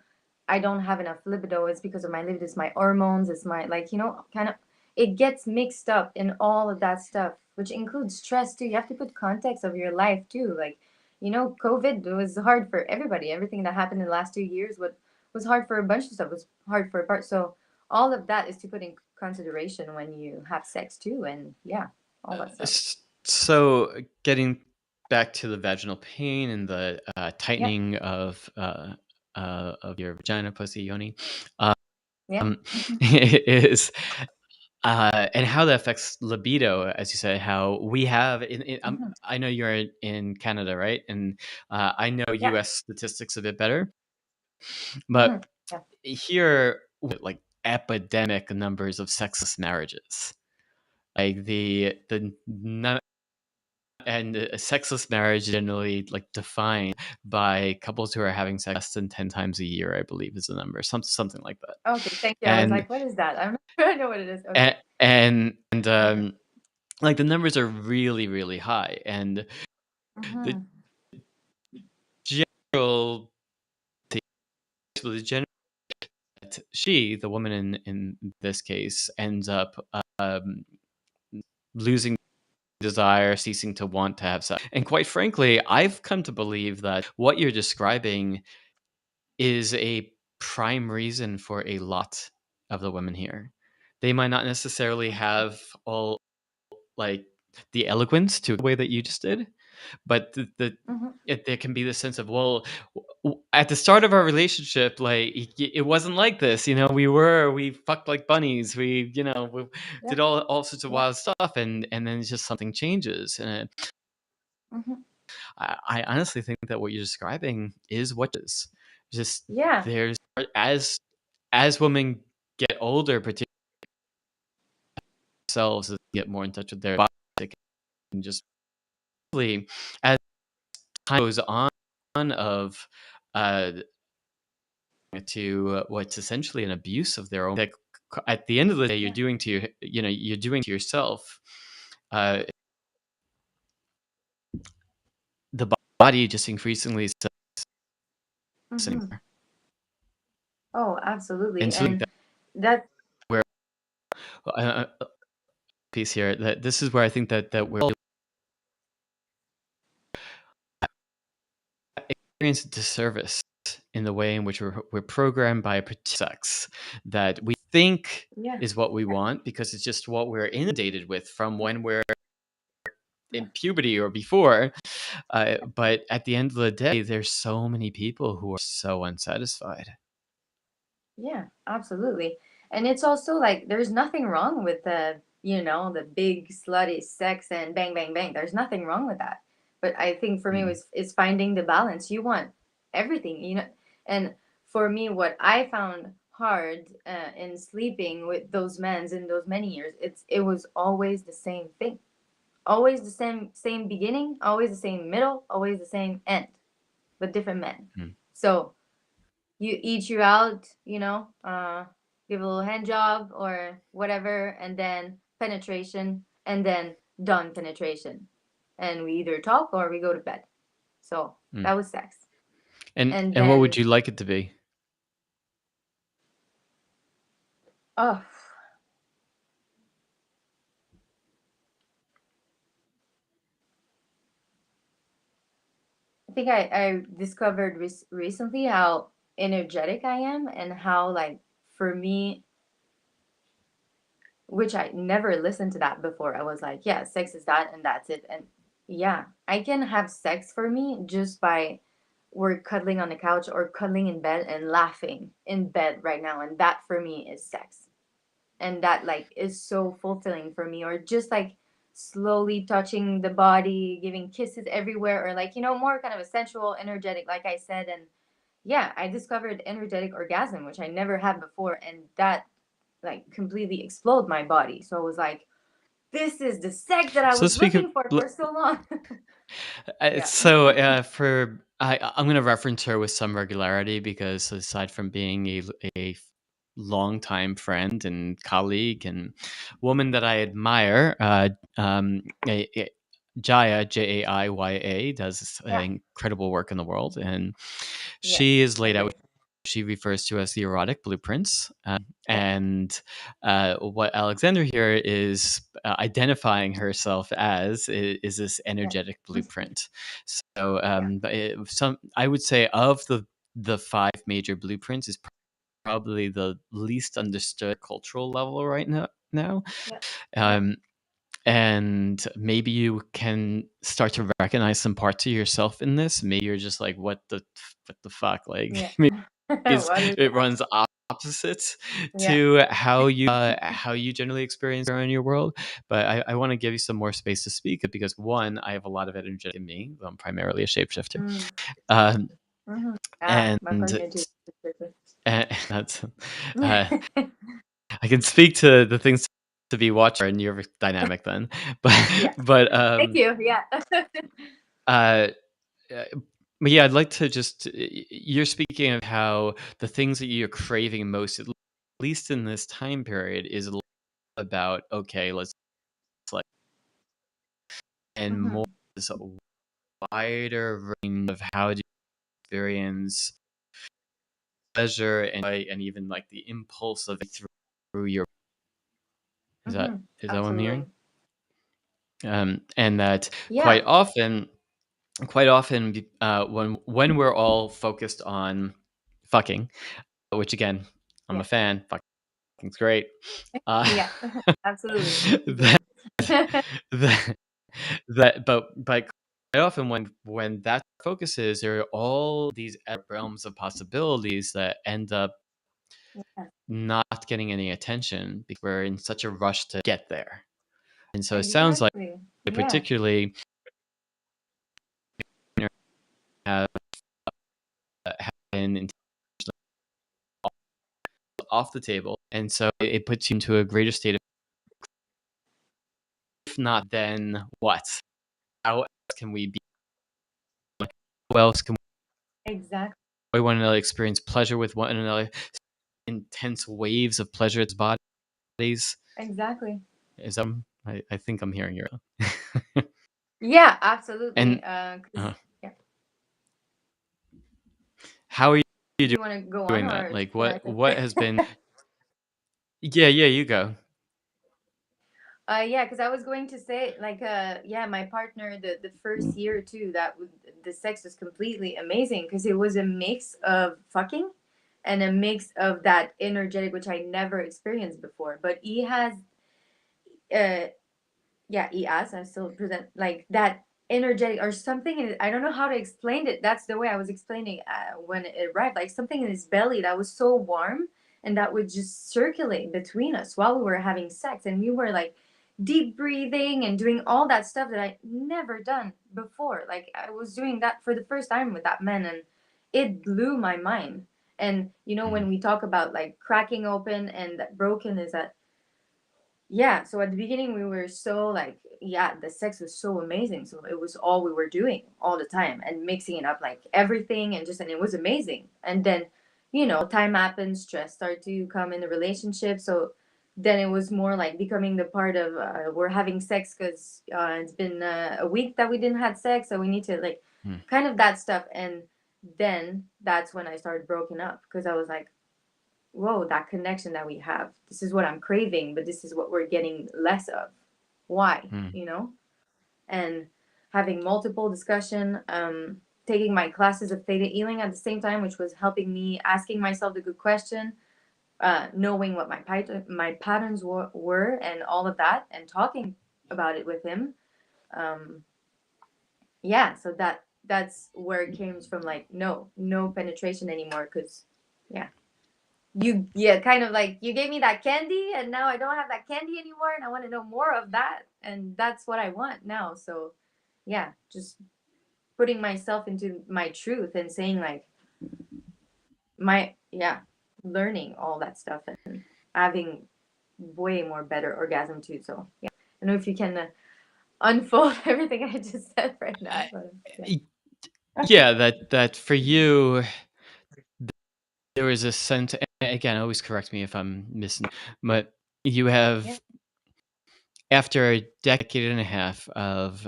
I don't have enough libido, it's because of my libido, it's my hormones, it's my, like, kind of, it gets mixed up in all of that stuff, which includes stress too. You have to put context of your life too, like, COVID was hard for everybody. Everything that happened in the last 2 years, what was hard for a bunch of stuff was hard for a part. So all of that is to put in consideration when you have sex too, and yeah, all that stuff. So getting back to the vaginal pain and the Yeah. tightening of your vagina, pussy, yoni, Yeah. is and how that affects libido, as you said. How we have Hmm. I know you're in Canada, right? And I know Yeah. U.S. statistics a bit better, but Hmm. Yeah. here, like epidemic numbers of sexless marriages, like and a sexless marriage generally like defined by couples who are having sex less than 10 times a year, I believe is the number, something like that. Okay, thank you. I was And like, what is that? I'm not sure I know what it is. Okay. and Uh-huh. like the numbers are really really high, and the Mm-hmm. general the general she, the woman in this case, ends up losing desire, ceasing to want to have sex. And quite frankly, I've come to believe that what you're describing is a prime reason for a lot of the women here. They might not necessarily have all like the eloquence to the way that you just did, but Mm-hmm. there can be this sense of, well, at the start of our relationship, like it wasn't like this, we fucked like bunnies, we Yeah. did all sorts of Yeah. wild stuff, and then it's just something changes. And Mm-hmm. I honestly think that what you're describing is what is just Yeah. there's as women get older, particularly themselves, as they get more in touch with their body, they can just really, as time goes on, of uh, to what's essentially an abuse of their own. Like, at the end of the day, you're Yeah. doing to you're doing to yourself. Uh, the body just increasingly says Mm-hmm. anymore, Oh, absolutely. and so And that, where uh, piece here, that this is where I think that we're experiencing disservice in the way in which we're programmed by a particular sex that we think yeah. is what we want, because it's just what we're inundated with from when we're in puberty or before. But at the end of the day, there's so many people who are so unsatisfied. Yeah, absolutely. And it's also like there's nothing wrong with the big slutty sex and bang bang bang. There's nothing wrong with that. But I think for me Mm, was is finding the balance. You want everything. And for me, what I found hard in sleeping with those men in those many years, it was always the same thing. Always the same beginning, always the same middle, always the same end, but different men. mm, So you eat you out, give a little hand job or whatever, and then penetration, and then done penetration. And we either talk or we go to bed. So mm. that was sex. And And what would then, you like it to be? oh, I think I discovered recently how energetic I am, and how, like, for me, which I never listened to that before. I was like, yeah, sex is that and that's it. And yeah, I can have sex for me just by we're cuddling on the couch or cuddling in bed and laughing in bed right now. And that for me is sex. and that like is so fulfilling for me. Or just like slowly touching the body, giving kisses everywhere, or like, you know, more kind of a sensual, energetic, like I said. And yeah, I discovered energetic orgasm, which I never had before, and that like completely exploded my body. So I was like, this is the sex that I So was speaking looking for so long. Yeah. I'm going to reference her with some regularity because aside from being a longtime friend and colleague and woman that I admire, Jaya, Jaiya, does Yeah. incredible work in the world, and Yes, she is laid out agree. what she refers to as the erotic blueprints. Yeah. And what Alexandra here is identifying herself as is this Yeah. energetic blueprint. So Yeah. I would say of the five major blueprints is probably the least understood cultural level right now. Yeah. Yeah. Um, and maybe you can start to recognize some parts of yourself in this. Maybe you're just like, what the fuck? Like, Yeah. maybe What is it that? runs opposite Yeah. to how you generally experience in your world. But I want to give you some more space to speak because one, I have a lot of energy in me. I'm primarily a shapeshifter, Mm. um, Mm-hmm. Yeah, and, my partner too. and that's I can speak to the things to be watched and your dynamic then, Yeah. but Thank you. Yeah. uh, uh, but yeah, I'd like to just you're speaking of how the things that you're craving most, at least in this time period, is about okay, let's like and more Mm-hmm. is a wider range of how do you experience pleasure and even like the impulse of it through your Mm-hmm. is that what I'm Absolutely. hearing? And that Yeah. quite often when we're all focused on fucking, which again I'm Yeah. a fan, fucking's great. Uh, Yeah. Absolutely. that, Agree. that, but quite often when that focuses, there are all these realms of possibilities that end up Yeah. not getting any attention because we're in such a rush to get there. And so it sounds like Exactly. Yeah. particularly you know, have been off the table, and so it puts you into a greater state of if not then what? How else can we be? How else can Exactly. we one another experience pleasure with one another? Intense waves of pleasure its bodies. Exactly. Is I think I'm hearing you. Yeah, absolutely. And 'Cause yeah. how are you Do you want to go on doing that? or Like can I what say? has been? Yeah, you go. Yeah, because I was going to say, like, yeah, my partner, the first year too, the sex was completely amazing because it was a mix of fucking and a mix of that energetic, which I never experienced before. But he has, uh, yeah, he has. I still present like that energetic or something. I don't know how to explain it. That's the way I was explaining when it arrived. Like something in his belly that was so warm and that would just circulate between us while we were having sex, and we were like deep breathing and doing all that stuff that I never done before. Like I was doing that for the first time with that man, and it blew my mind. And you know, Mm, when we talk about like cracking open and that broken is that, yeah, so at the beginning we were so like, yeah, the sex was so amazing, so it was all we were doing all the time and mixing it up like everything, and just, and it was amazing. And then, you know, time happens, stress start to come in the relationship, so then it was more like becoming the part of we're having sex because it's been a week that we didn't have sex, so we need to like mm, kind of that stuff. And then that's when I started broken up because I was like, whoa, that connection that we have, this is what I'm craving, but this is what we're getting less of. Why? mm, You know? And having multiple discussion, taking my classes of theta healing at the same time, which was helping me asking myself the good question, knowing what my patterns were and all of that, and talking about it with him. Um, yeah, so that's where it came from, like no penetration anymore, because yeah. you kind of like you gave me that candy and now I don't have that candy anymore and I want to know more of that, and that's what I want now. So yeah, just putting myself into my truth and saying like my yeah, learning all that stuff and having way more better orgasm too. So yeah, I don't know if you can unfold everything I just said right now, but yeah. Yeah, that for you, there was a sense. Again, always correct me if I'm missing, but you Yeah. have, after a decade and a half of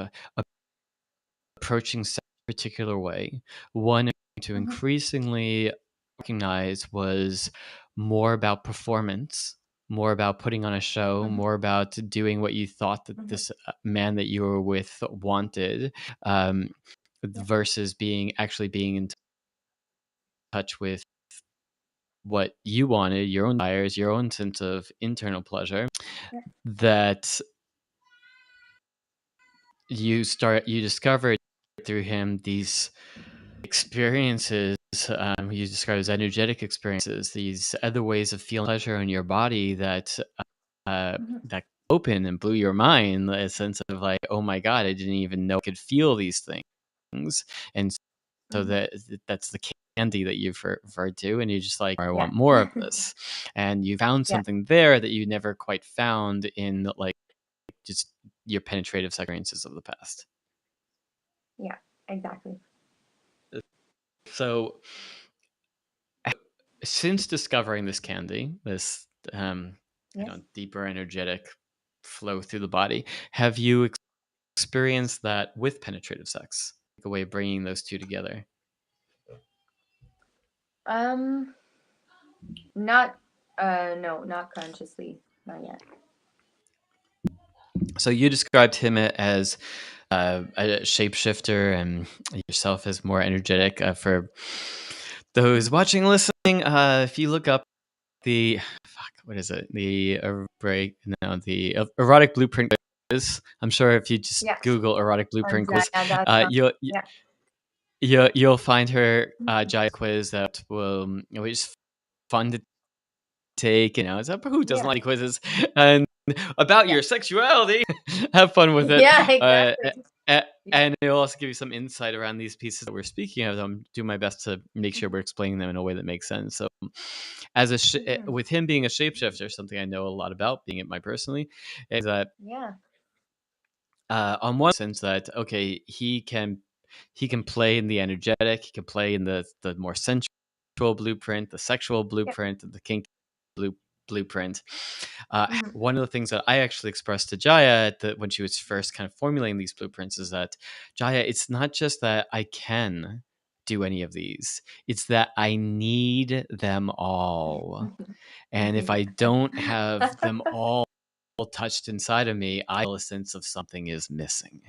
approaching sex a particular way, one to Hmm. increasingly recognize was more about performance, more about putting on a show, Hmm. more about doing what you thought that Hmm. this man that you were with wanted, um, Yeah. versus actually being in touch with what you wanted, your own desires, your own sense of internal pleasure, Yeah. that you discovered through him these experiences, you describe as energetic experiences, these other ways of feeling pleasure in your body that Hmm. that opened and blew your mind, a sense of like, oh my god, I didn't even know I could feel these things. And so Hmm. that's the candy that you've referred to, and you're just like, I Yeah. want more of this. And you found Yeah. something there that you never quite found in like just your penetrative experiences of the past. Yeah. Exactly. So since discovering this candy, this Yes. deeper energetic flow through the body, have you experienced that with penetrative sex? Like a way of bringing those two together. Um, not, no, not consciously, not yet. So you described him as a shapeshifter, and yourself as more energetic. For those watching, listening, if you look up the what is it? The erotic blueprint quiz. I'm sure if you just Yeah, Google erotic on blueprint quiz, Jaya.com. Yeah. you'll find her Mhm. Jaya quiz that will, it's fun to take. It's up, who doesn't Yeah. like quizzes, and about Yeah. your sexuality. Have fun with it. Yeah, exactly. Yeah. And it'll also give you some insight around these pieces that we're speaking of. I'm doing my best to make sure we're explaining them in a way that makes sense. So, Hmm. with him being a shapeshifter, something I know a lot about, being it my personally, is that Yeah. on one sense that, okay, he can play in the energetic, he can play in the more sensual blueprint, the sexual Yeah. blueprint, the kink blueprint. Hmm. One of the things that I actually expressed to Jaya when she was first kind of formulating these blueprints is that, Jaya, it's not just that I can do any of these, it's that I need them all. And if I Yeah. don't have them all touched inside of me, I feel a sense of something is missing.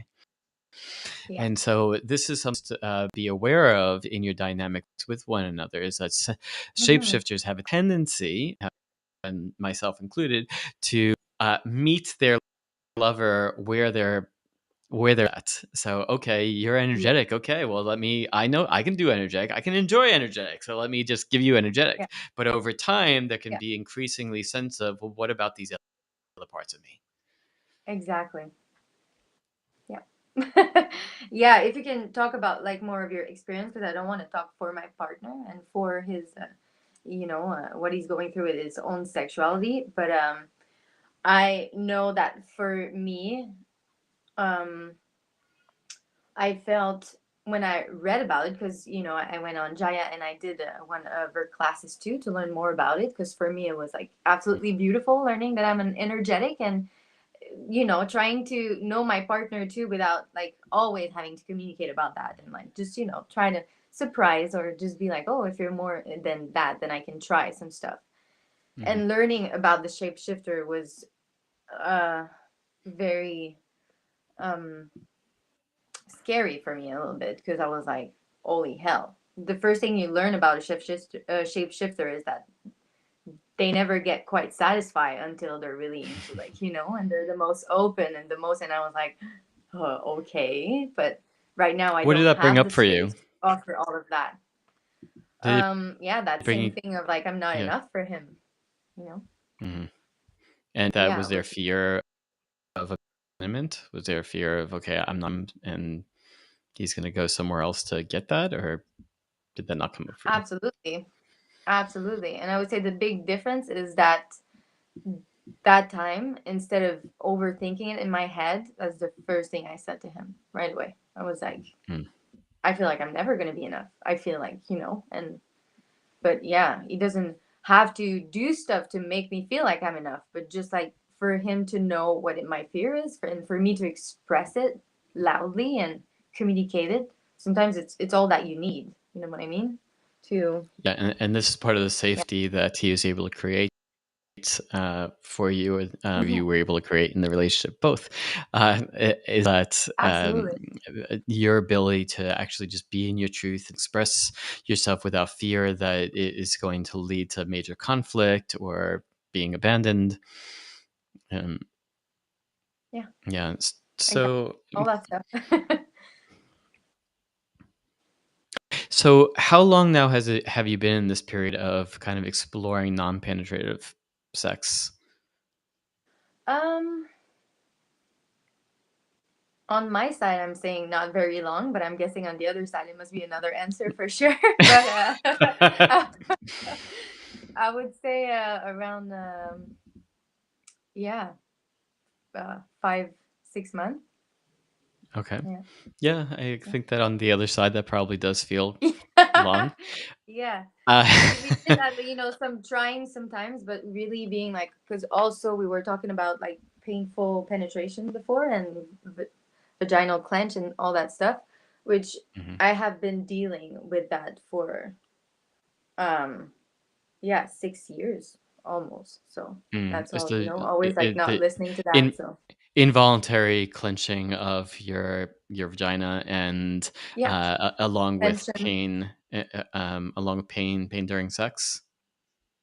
Yeah. And so this is something to be aware of in your dynamics with one another, is that Hmm. shapeshifters have a tendency, and myself included, to meet their lover where they're at. So, okay, you're Yeah. energetic. Okay, well, I know I can do energetic. I can enjoy energetic. So let me just give you Yeah. energetic. But over time, there can Yeah. be increasingly sense of, well, what about these other parts of me? Exactly. Yeah. Yeah, if you can talk about like more of your experience, because I don't want to talk for my partner and for his what he's going through with his own sexuality, but I know that for me, um I felt when I read about it, because I went on Jaya and I did one of her classes too to learn more about it, because for me it was like absolutely beautiful learning that I'm an energetic, and trying to know my partner too without like always having to communicate about that, and like just try to surprise or just be like, oh, if you're more than that, then I can try some stuff. Hmm. And learning about the shapeshifter was uh very um scary for me a little bit, because I was like, holy hell. The first thing you learn about a shapeshifter is that they never get quite satisfied until they're really into, like, and they're the most open and the most, and I was like, okay. But right now I What did don't that bring have up the for you? space to offer all of that. Did Yeah, it that bring same you? thing of like I'm not Yeah. enough for him, you know? Hmm. And that Yeah, was their which fear of abandonment. Was there a fear of, okay, I'm not, and he's going to go somewhere else to get that, or did that not come up for you? absolutely. Absolutely. And I would say the big difference is that that time, instead of overthinking it in my head, that's the first thing I said to him right away. I was like, Mm. I feel like I'm never going to be enough. I feel like, and but yeah, he doesn't have to do stuff to make me feel like I'm enough, but just like for him to know what my fear is, and for me to express it loudly and communicate it. Sometimes it's all that you need. You know what I mean? To Yeah, and this is part of the Yeah. safety that he was able to create for you, Mhm. you were able to create in the relationship. Both is that Absolutely. your ability to actually just be in your truth, express yourself without fear that it is going to lead to major conflict or being abandoned. Um, Yeah, yeah. exactly. So, All that stuff. so how long now have you been in this period of kind of exploring non-penetrative sex? um, on my side, I'm saying not very long, but I'm guessing on the other side, it must be another answer for sure. But I would say around yeah, 5, 6 months. Okay. Yeah. Yeah, I think that on the other side, that probably does feel Yeah. long. Yeah. Uh, Because we did have, some trying sometimes, but really being like, because also we were talking about like painful penetration before and vaginal clench and all that stuff, which mhm. I have been dealing with that for, um, yeah, 6 years almost. So that's It's all, always like not the listening to that. in So involuntary clenching of your vagina and yeah, along with tension. pain, along with pain during sex.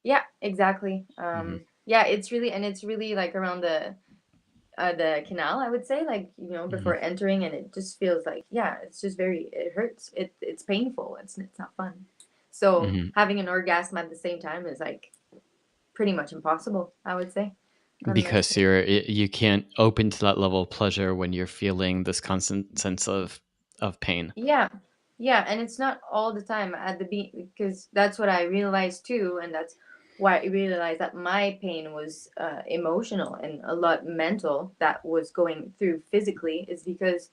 Yeah, exactly. Hmm. Yeah, it's really like around the canal, I would say, like, Hmm. before entering, and it just feels like, yeah, it's just it hurts. It's painful. It's not fun. So Hmm. having an orgasm at the same time is like pretty much impossible, I would say. Unless Because you can't open to that level of pleasure when you're feeling this constant sense of pain. Yeah. Yeah, and it's not all the time at the because that's what I realized too, and that's why I realized that my pain was emotional and a lot mental that was going through physically, is because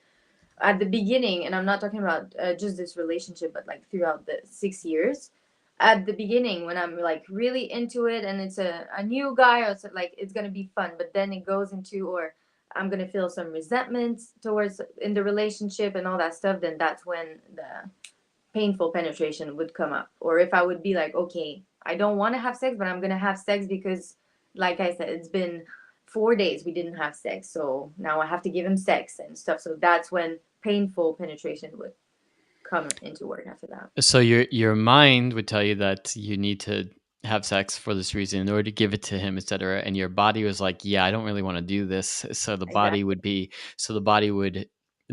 at the beginning, and I'm not talking about just this relationship, but like throughout the 6 years, at the beginning when I'm like really into it and it's a new guy, or it's like it's gonna be fun, but then it goes into, or I'm gonna feel some resentment towards in the relationship and all that stuff, then that's when the painful penetration would come up. Or if I would be like, okay, I don't want to have sex, but I'm gonna have sex because, like I said, it's been 4 days we didn't have sex, so now I have to give him sex and stuff. So that's when painful penetration would come into work after that. So your mind would tell you that you need to have sex for this reason in order to give it to him, etc. And your body was like, "Yeah, I don't really want to do this." Exactly. So the body would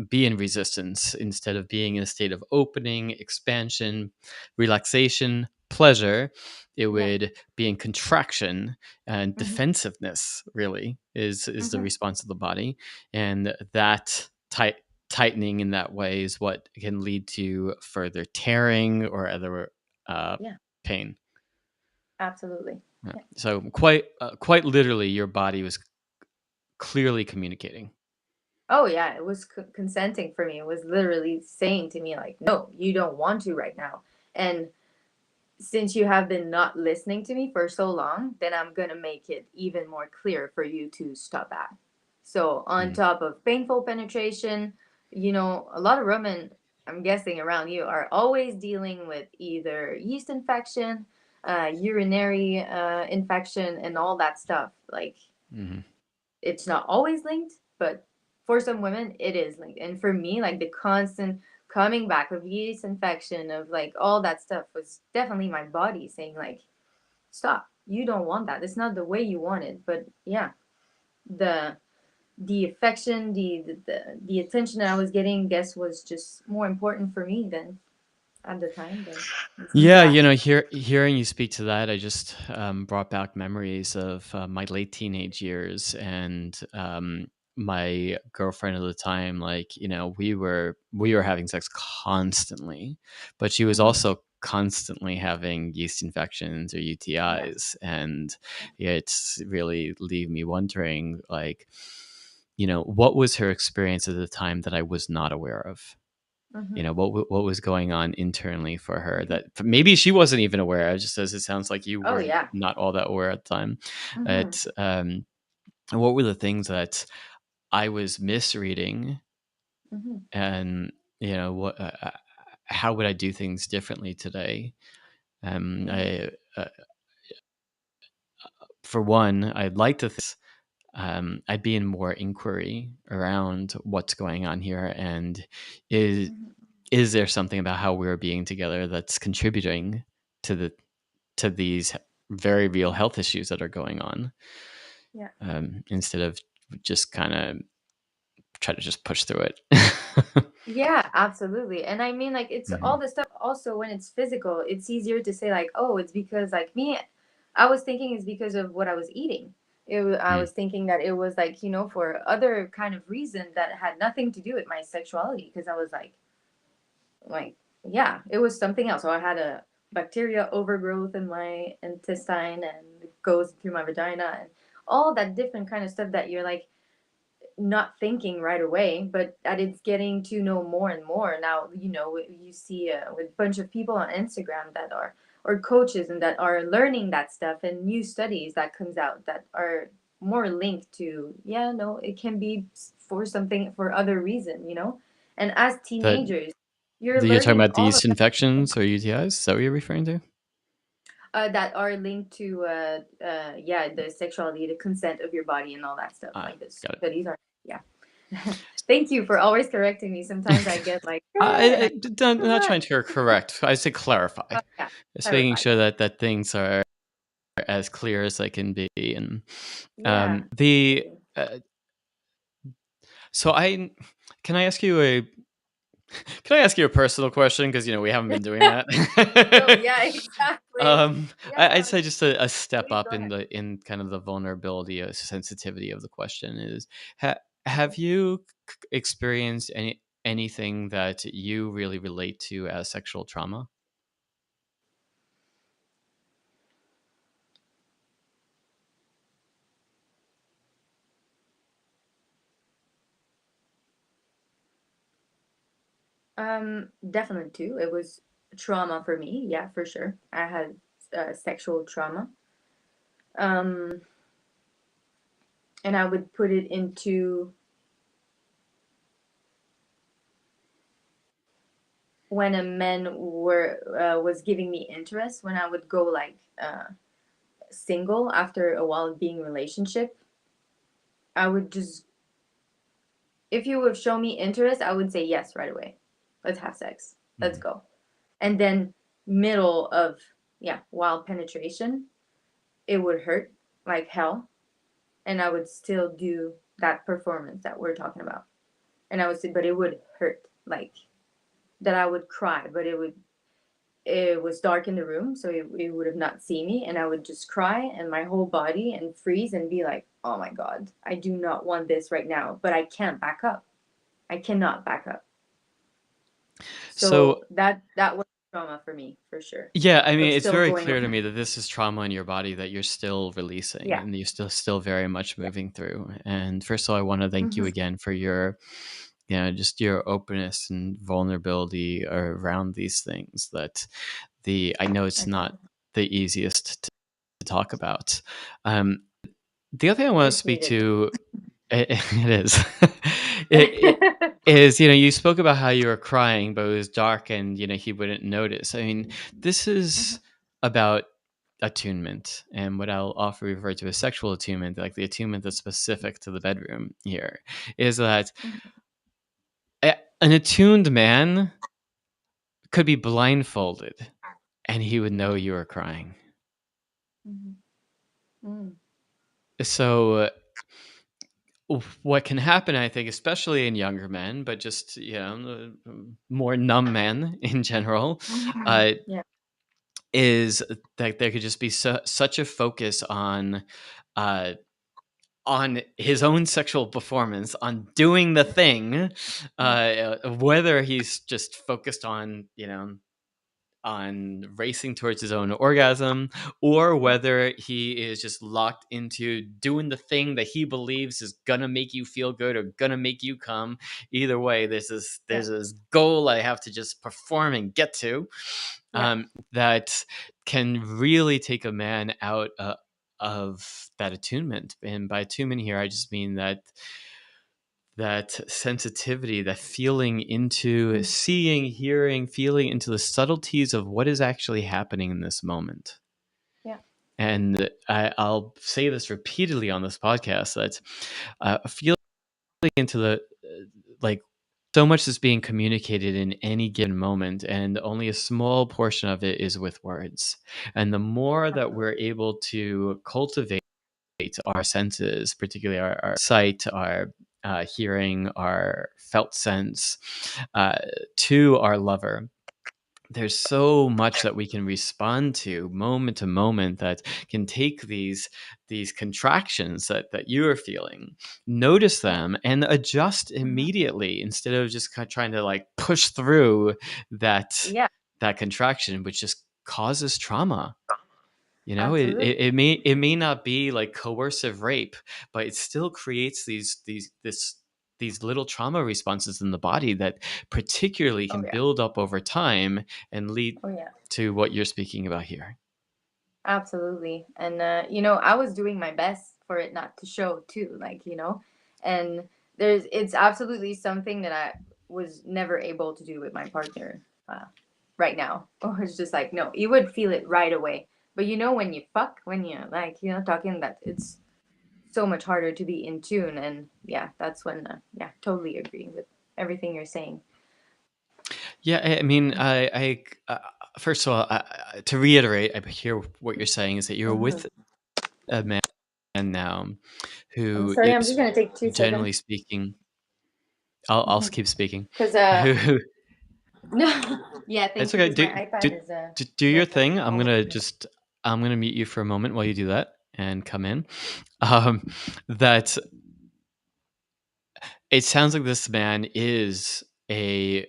be in resistance instead of being in a state of opening, expansion, relaxation, pleasure. It Yeah. would be in contraction and Hmm. defensiveness. Really, is the Hmm. response of the body, and that tightening in that way is what can lead to further tearing or other uh, Yeah. pain. Absolutely. Yeah. Yeah. So quite literally, your body was clearly communicating. Oh yeah, it was consenting for me. It was literally saying to me like, no, you don't want to right now. And since you have been not listening to me for so long, then I'm gonna make it even more clear for you to stop at. So, on Mm. top of painful penetration, a lot of women, I'm guessing around you, are always dealing with either yeast infection, urinary infection, and all that stuff. Like, Hmm. it's not always linked, but for some women it is linked. And for me, like the constant coming back of yeast infection, of like all that stuff, was definitely my body saying like, stop, you don't want that, it's not the way you want it. But yeah, the the affection, the attention that I was getting, guess was just more important for me than at the time, but it seems Yeah, that. hearing you speak to that, I just brought back memories of my late teenage years and my girlfriend at the time. Like, we were having sex constantly, but she was Hmm. also constantly having yeast infections or Yeah. UTIs, and it's really leave me wondering, like, what was her experience at the time that I was not aware of? Hmm. What was going on internally for her that maybe she wasn't even aware, just as it sounds like you Oh were yeah. not all that aware at the time. Hmm. It What were the things that I was misreading, Hmm. and what how would I do things differently today? Yeah. I For one, I'd like to I'd be in more inquiry around what's going on here, and is Hmm. is there something about how we're being together that's contributing to these very real health issues that are going on, Yeah. instead of just kind of try to just push through it. Yeah, absolutely. And I mean, like, it's all Mhm. the stuff also when it's physical, it's easier to say, like, oh, it's because, like, me, I was thinking it's because of what I was eating. I Mm. was thinking that it was, like, for other kind of reason that had nothing to do with my sexuality. Because I was like, yeah, it was something else. So I had a bacteria overgrowth in my intestine and it goes through my vagina and all that different kind of stuff that you're like, not thinking right away, but that it's getting to know more and more now. You see with a bunch of people on Instagram that are or coaches and that are learning that stuff and new studies that comes out that are more linked to, yeah, no, it can be for something for other reason. And as That teenagers, you're you're talking learning about the all of yeast infections or UTIs? Is that what you're referring to? that are linked to yeah, the sexuality, the consent of your body and all that stuff, Ah, like this got studies are, yeah. Thank you for always correcting me. Sometimes I it. get like and I I don't, you're not right. trying to correct. I say clarify. Yeah, Just making clarify, sure yeah. that things are as clear as they can be. And Yeah, the absolutely. so I can I ask you a can I ask you a personal question? Because we haven't been doing that. No, yeah, exactly. I'd Yeah, say just a step please up go in ahead. in kind of the vulnerability, sensitivity of the question is: Okay. have you experienced anything that you really relate to as sexual trauma? Definitely too. It was trauma for me. Yeah, for sure. I had sexual trauma. Um, and I would put it into when a man was giving me interest. When I would go like single after a while of being in a relationship, I would just, if you would show me interest, I would say yes right away. Let's have sex. Let's Mhm. go. And then middle of, yeah, wild penetration, it would hurt like hell, and I would still do that performance that we're talking about. And I would say, but it would hurt like that. I would cry, but it was dark in the room, so it would have not seen me, and I would just cry and my whole body and freeze and be like, oh my god, I do not want this right now, but I can't back up. I cannot back up. So So that was trauma for me for sure. yeah, I mean, Of it's still very going clear to on. me that this is trauma in your body that you're still releasing Yeah. and you're still very much Yeah. moving through. And first of all, I want to thank you Hmm. again for your, just your openness and vulnerability around these things. That I know it's not Anytime. the easiest to talk about. Um, the other thing I want to It's speak needed. to, it is, it is, you spoke about how you were crying, but it was dark and, he wouldn't notice. I mean, this Hmm. is about attunement and what I'll often refer to as sexual attunement, like the attunement that's specific to the bedroom here, is that Hmm. an attuned man could be blindfolded and he would know Yeah. you were crying. Hmm. Mm. So what can happen, I think, especially in younger men, but just more numb men in general, Yeah. is that there could just be such a focus uh, on his own sexual performance, on doing the thing, whether he's just focused on racing towards his own orgasm, or whether he is just locked into doing the thing that he believes is gonna make you feel good or gonna make you come. Either way, Yeah. there's this goal I have to just perform and get to, Yeah. that can really take a man out of that attunement. And by attunement here, I just mean that sensitivity, that feeling into seeing, hearing, feeling into the subtleties of what is actually happening in this moment. Yeah. And I'll say this repeatedly on this podcast, that feeling into the like so much is being communicated in any given moment, and only a small portion of it is with words. And the more that we're able to cultivate our senses, particularly our sight, our hearing, our felt sense, to our lover, there's so much that we can respond to moment that can take these contractions that you are feeling, notice Yeah. them, and adjust immediately, instead of just kind of trying to like push through that Yeah. that contraction, which just causes trauma. Absolutely. It may not be like coercive rape, but it still creates these little trauma responses in the body that particularly Oh can yeah. build up over time and lead Oh yeah. to what you're speaking about here. Absolutely. And I was doing my best for it not to show too, and it's absolutely something that I was never able to do with my partner right now. Or it's just like, no, you would feel it right away. But when you fuck, when you talking, that it's so much harder to be in tune. And yeah, that's when, yeah, totally agree with everything you're saying. Yeah, I mean, first of all, to reiterate, I hear what you're saying is that you're Mhm. with a man now I'm who sorry, I'm just is, gonna take 2 seconds. generally speaking, I'll keep speaking. Because Who no, yeah, thank It's you. okay. Because my Do, iPad is do your like thing. all over the place. I'm gonna mute you for a moment while you do that and come in. Um, that it sounds like this man is a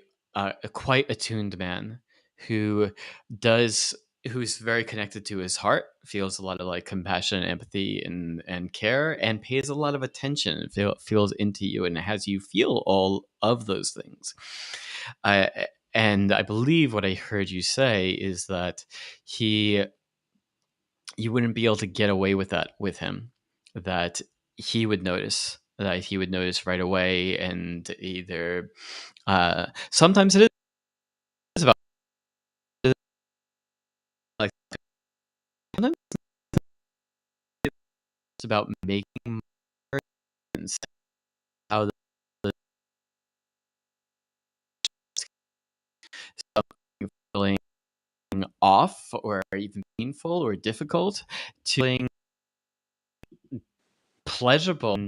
quite attuned man who does who's very connected to his heart, feels a lot of like compassion, empathy, and care, and pays a lot of attention, feels into you, and has you feel all of those things. And I believe what I heard you say is that he you wouldn't be able to get away with that with him, that he would notice right away, and either sometimes it is about like sometimes it's about making sense, how the something feeling off or even painful or difficult to feeling pleasurable,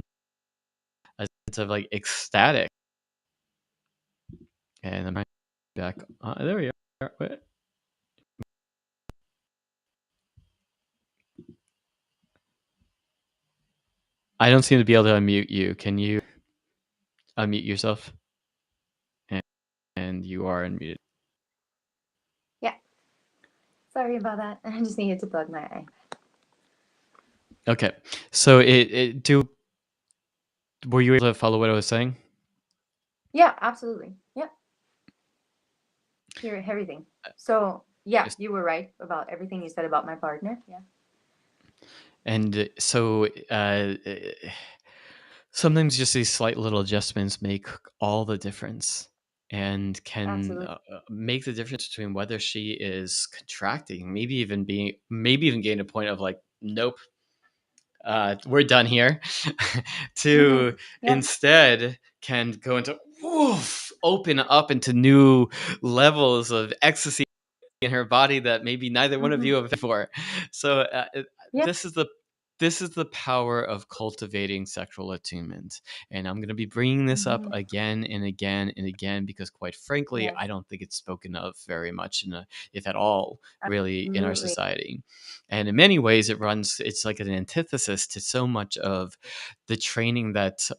a sense of like ecstatic. And I'm back. There we are. Wait. I don't seem to be able to unmute you. Can you unmute yourself? And you are unmuted. Yeah, sorry about that. I just needed to plug my iPad. Okay. So were you able to follow what I was saying? Yeah, absolutely. Yeah, hear everything. So yeah, Yes. you were right about everything you said about my partner. Yeah, And so sometimes just these slight little adjustments make all the difference, and can absolutely. make the difference between whether she is contracting, maybe even getting to a point of like, nope, we're done here, to Yeah, instead can go into woof, open up into new levels of ecstasy in her body that maybe neither one of you have before. So yeah, this is the this is the power of cultivating sexual attunement. And I'm going to be bringing this up Mhm. again and again and again because, quite frankly, Yes, I don't think it's spoken of very much, if at all, really, in our absolutely. society. And in many ways, it's like an antithesis to so much of the training that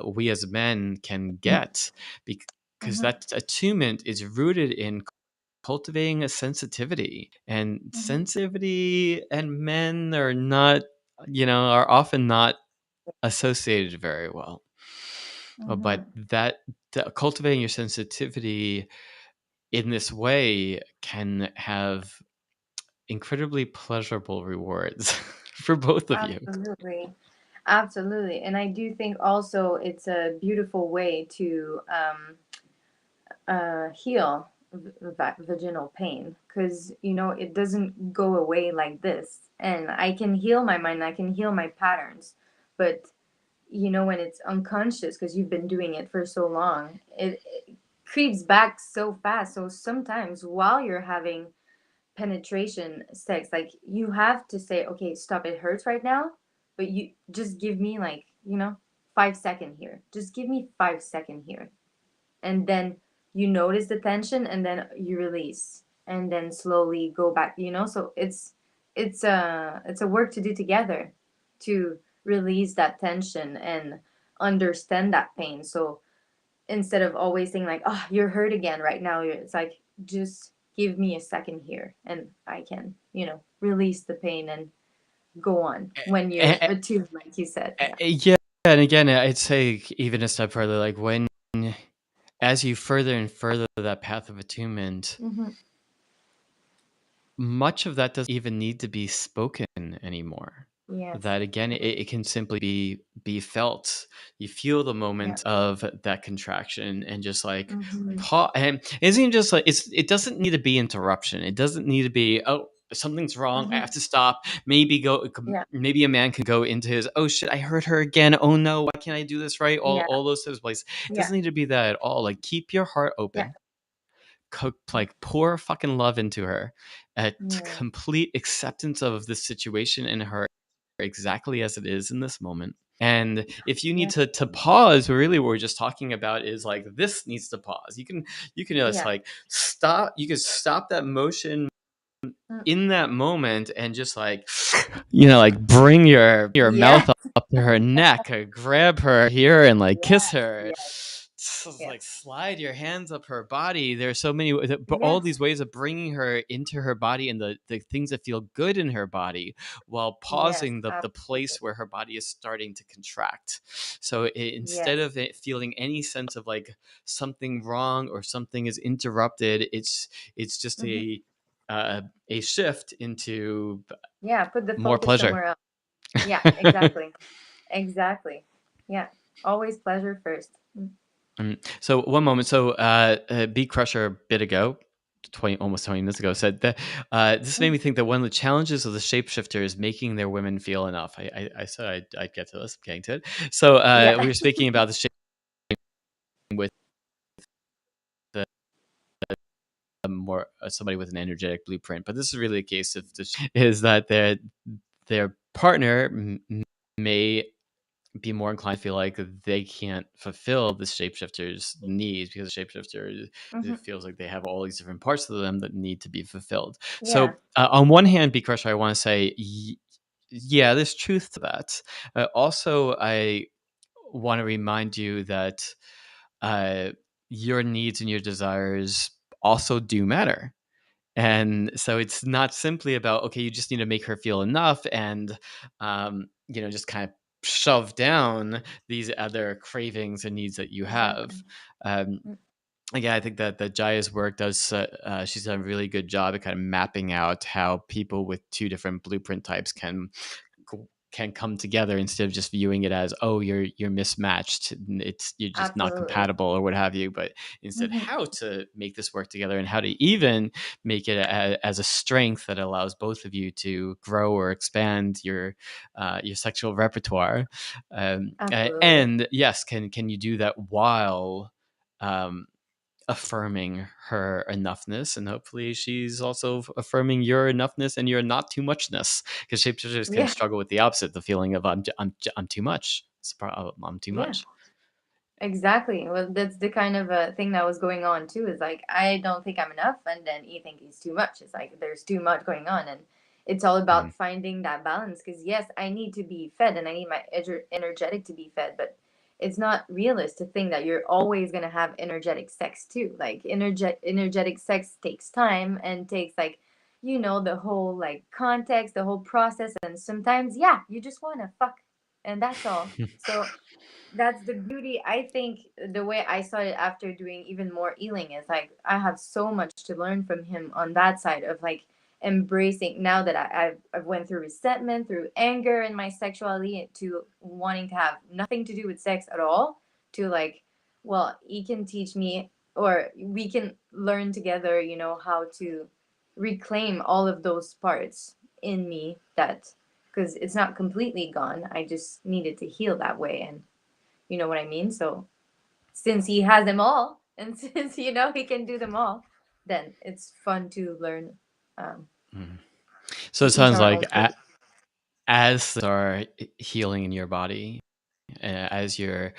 we as men can get, because Mhm. that attunement is rooted in cultivating a sensitivity, and Mhm. sensitivity and men are not, are often not associated very well. But Mhm. that cultivating your sensitivity in this way can have incredibly pleasurable rewards for both of you. Absolutely. Absolutely. And I do think also it's a beautiful way to heal vaginal pain, because it doesn't go away like this. And I can heal my mind, I can heal my patterns, but when it's unconscious because you've been doing it for so long, it creeps back so fast. So sometimes while you're having penetration sex, like, you have to say, okay, stop, it hurts right now, but you just give me, like, 5 second here, just give me 5 second here, and then you notice the tension, and then you release, and then slowly go back, so it's a work to do together, to release that tension and understand that pain. So instead of always saying, like, oh, you're hurt again right now, it's like, just give me a second here, and I can release the pain and go on when you're attuned, like you said. Yeah. Yeah, and again, I'd say even a step further, like when, as you further and further that path of attunement, Mm-hmm. much of that doesn't even need to be spoken anymore. Yes. That again, it can simply be felt. You feel the Yeah. moment of that contraction, and just like Mm-hmm. pause. And it isn't just like it doesn't need to be interruption. It doesn't need to be, oh, something's wrong, I Mm-hmm. have to stop. Yeah. Maybe a man can go into his, oh shit, I hurt her again, oh no, why can't I do this right, Yeah. all those types of places. It Yeah. doesn't need to be that at all. Like, keep your heart Yeah. open, like pour fucking love into her, a Yeah. complete acceptance of the situation and her exactly as it is in this moment. And if you need Yeah. to pause, really what we're just talking about is like, this needs to pause. You can just Yeah. like stop. You can stop that motion Mm. in that moment, and just like, like bring your Yeah. mouth up to her neck, or grab her here and like kiss Yes. her. Yes. Just like Yes. slide your hands up her body. There's so many, but all Yes. these ways of bringing her into her body, and the things that feel good in her body, while Yes. pausing the Absolutely. place where her body is starting to contract. So instead Yes. of it feeling any sense of like something wrong or something is interrupted, it's just Mm-hmm. a shift into Yeah. Put the more focus pleasure. somewhere else. Yeah. Exactly. Exactly. Yeah. Always pleasure first. Mm. So one moment. So Bee Crusher a bit ago, almost 20 minutes ago, said that this made Mm. me think that one of the challenges of the shapeshifter is making their women feel enough. I said I'd get to this. I'm getting to it. So Yeah. we were speaking about the shape with the more somebody with an energetic blueprint, but this is really a case of this, is that their partner may be more inclined to feel like they can't fulfill the shapeshifter's needs, because the shapeshifter, Mm-hmm. it feels like they have all these different parts of them that need to be fulfilled. Yeah. So on one hand, Bee Crusher, I want to say, yeah, there's truth to that. Also, I want to remind you that uh, your needs and your desires also do matter. And so it's not simply about, okay, you just need to make her feel enough, and just kind of shove down these other cravings and needs that you have. Exactly. um, Mm. Again, I think that Jaya's work does, she's done a really good job at kind of mapping out how people with two different blueprint types can come together, instead of just viewing it as, oh, you're mismatched, you're just not Absolutely. compatible or what have you, but instead Mm-hmm. how to make this work together, and how to even make it as a strength that allows both of you to grow or expand your sexual repertoire. Absolutely. And yes, can you do that while um, affirming her enoughness, and hopefully she's also affirming your enoughness and your not too muchness, because shapeshifters can Yeah. struggle with the opposite, the feeling of I'm too much. I'm too Yeah. much. Exactly. Well, that's the kind of thing that was going on too. Is like I don't think I'm enough, and then you think he's too much. It's like there's too much going on, and it's all Mm. about finding that balance. Because yes, I need to be fed, and I need my energetic to be fed, but it's not realistic to think that you're always gonna have energetic sex too. Like energetic sex takes time and takes like the whole like context, the whole process, and sometimes yeah, you just wanna fuck, and that's all. So that's the beauty. I think the way I saw it after doing even more healing is like I have so much to learn from him on that side of like embracing now that I've went through resentment, through anger in my sexuality, to wanting to have nothing to do with sex at all, to like, well, he can teach me, or we can learn together, how to reclaim all of those parts in me, that because it's not completely gone, I just needed to heal that way. And you know what I mean? So since he has them all, and since he can do them all, then it's fun to learn um, Mm. So to it each sounds our like own place. as things are healing in your body, as your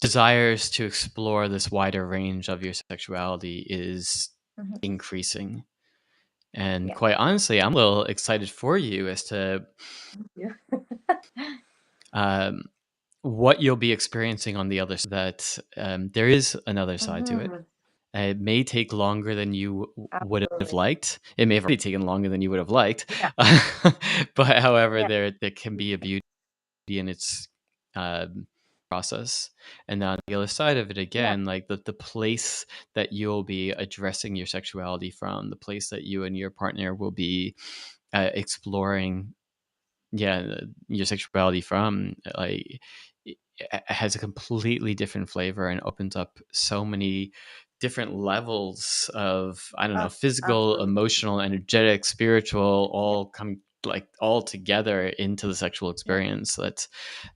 desires to explore this wider range of your sexuality is Mhm. increasing. And Yeah. quite honestly, I'm a little excited for you as to Yeah. um, what you'll be experiencing on the other side. That there is another side to it. Mhm. It may take longer than you would have Absolutely. liked. It may have already taken longer than you would have liked. Yeah. But however, Yeah. there can be a beauty in its process. And on the other side of it, Yeah. again, like the place that you'll be addressing your sexuality from, the place that you and your partner will be exploring, yeah, your sexuality from, like it has a completely different flavor and opens up so many different levels of, I don't know, physical, Absolutely. emotional, energetic, spiritual, all come like all together into the sexual Yeah. experience that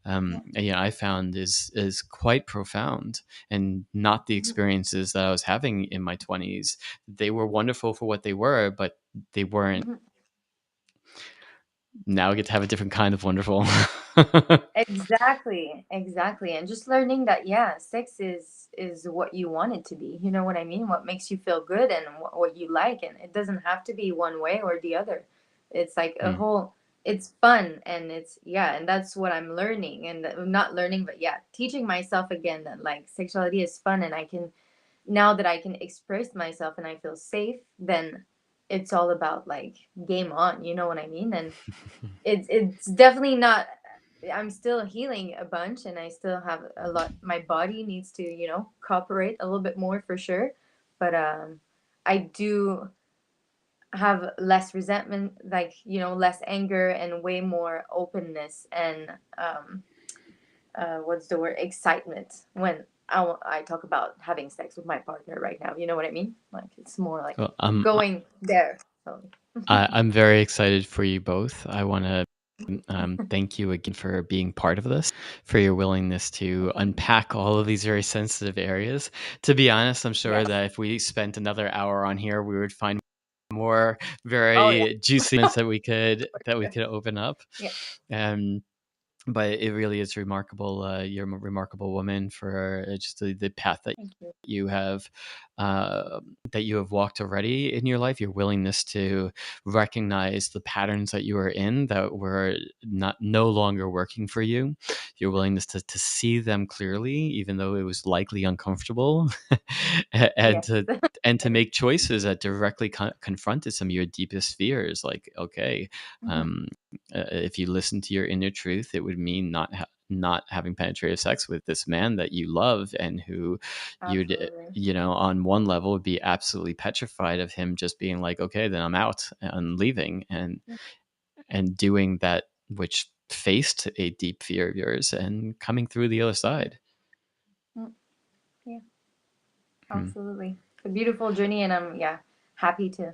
Yeah. yeah, I found is quite profound, and not the Mhm. experiences that I was having in my 20s. They were wonderful for what they were, but they weren't. Mhm. Now I get to have a different kind of wonderful. Exactly, exactly. And just learning that yeah, sex is what you want it to be. You know what I mean? What makes you feel good and what you like, and it doesn't have to be one way or the other. It's like a Mm. whole it's fun, and it's yeah, and that's what I'm learning, and not learning but yeah, teaching myself again that like sexuality is fun, and I can, now that I can express myself and I feel safe, then it's all about like game on, you know what I mean? And it's definitely not, I'm still healing a bunch, and I still have a lot, my body needs to cooperate a little bit more for sure, but I do have less resentment, like less anger, and way more openness, and what's the word, excitement, when I talk about having sex with my partner right now, you know what I mean? Like it's more like Well, going there, so I'm very excited for you both. I want to thank you again for being part of this, for your willingness to unpack all of these very sensitive areas. To be honest, I'm sure yes. that if we spent another hour on here, we would find more Oh yeah. very juicy moments For that we sure. could open up. Yeah. Um, but it really is remarkable. You're a remarkable woman for just the path Thank you. you have uh, that you have walked already in your life. Your willingness to recognize the patterns that you were in that were not no longer working for you. Your willingness to see them clearly, even though it was likely uncomfortable, and Yes. to make choices that directly confronted some of your deepest fears. Like, okay, Mhm. um, if you listen to your inner truth, it would mean not having penetrative sex with this man that you love and who you'd Absolutely. on one level would be absolutely petrified of him just being like, okay, then I'm out and leaving, and doing that which faced a deep fear of yours and coming through the other side. Mm, yeah, Hmm. absolutely. It's a beautiful journey, and I'm yeah happy to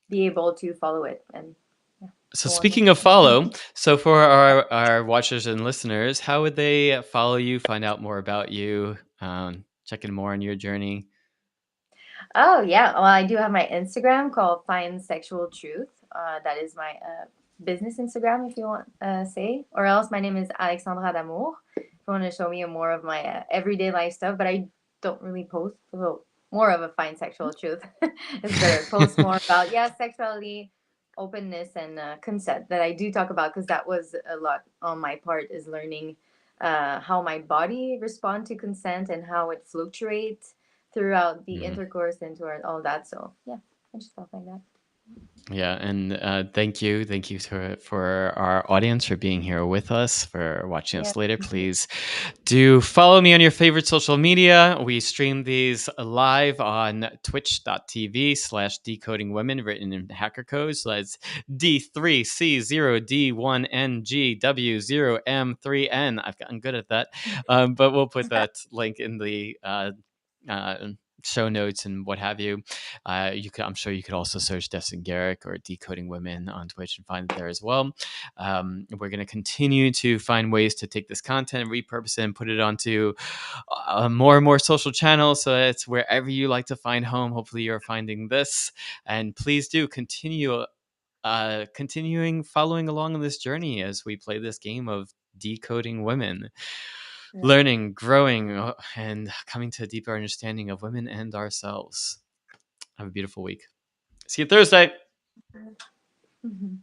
be able to follow it and yeah, So go on with speaking of follow, it. so for our watchers and listeners, how would they follow you, find out more about you? checking more on your journey? Oh yeah, well I do have my Instagram called Find Sexual Truth. That is my business Instagram, if you want say, or else my name is Alexandra D'amour. If you want to show me more of my everyday life stuff, but I don't really post, so more of a Find Sexual Truth. It's better. Post more about sexuality, openness, and consent that I do talk about because that was a lot on my part is learning how my body respond to consent and how it fluctuates throughout the Mhm. intercourse and toward all that. So yeah, and just stuff like that. Yeah, and thank you for our audience for being here with us, for watching Yeah, us later. thank you. Please do follow me on your favorite social media. We stream these live on twitch.tv/decoding women, written in hacker codes. So that's D3C0D1NG W0M3N. I've gotten good at that, but we'll put that link in the uh, show notes and what have you. I'm sure you could also search Destin Garrick or Decoding Women on Twitch and find it there as well. We're going to continue to find ways to take this content, repurpose it, and put it onto more and more social channels. So it's wherever you like to find home. Hopefully, you're finding this, and please do continuing following along on this journey as we play this game of decoding women, Yeah. learning, growing, and coming to a deeper understanding of women and ourselves. Have a beautiful week. See you Thursday. Mhm.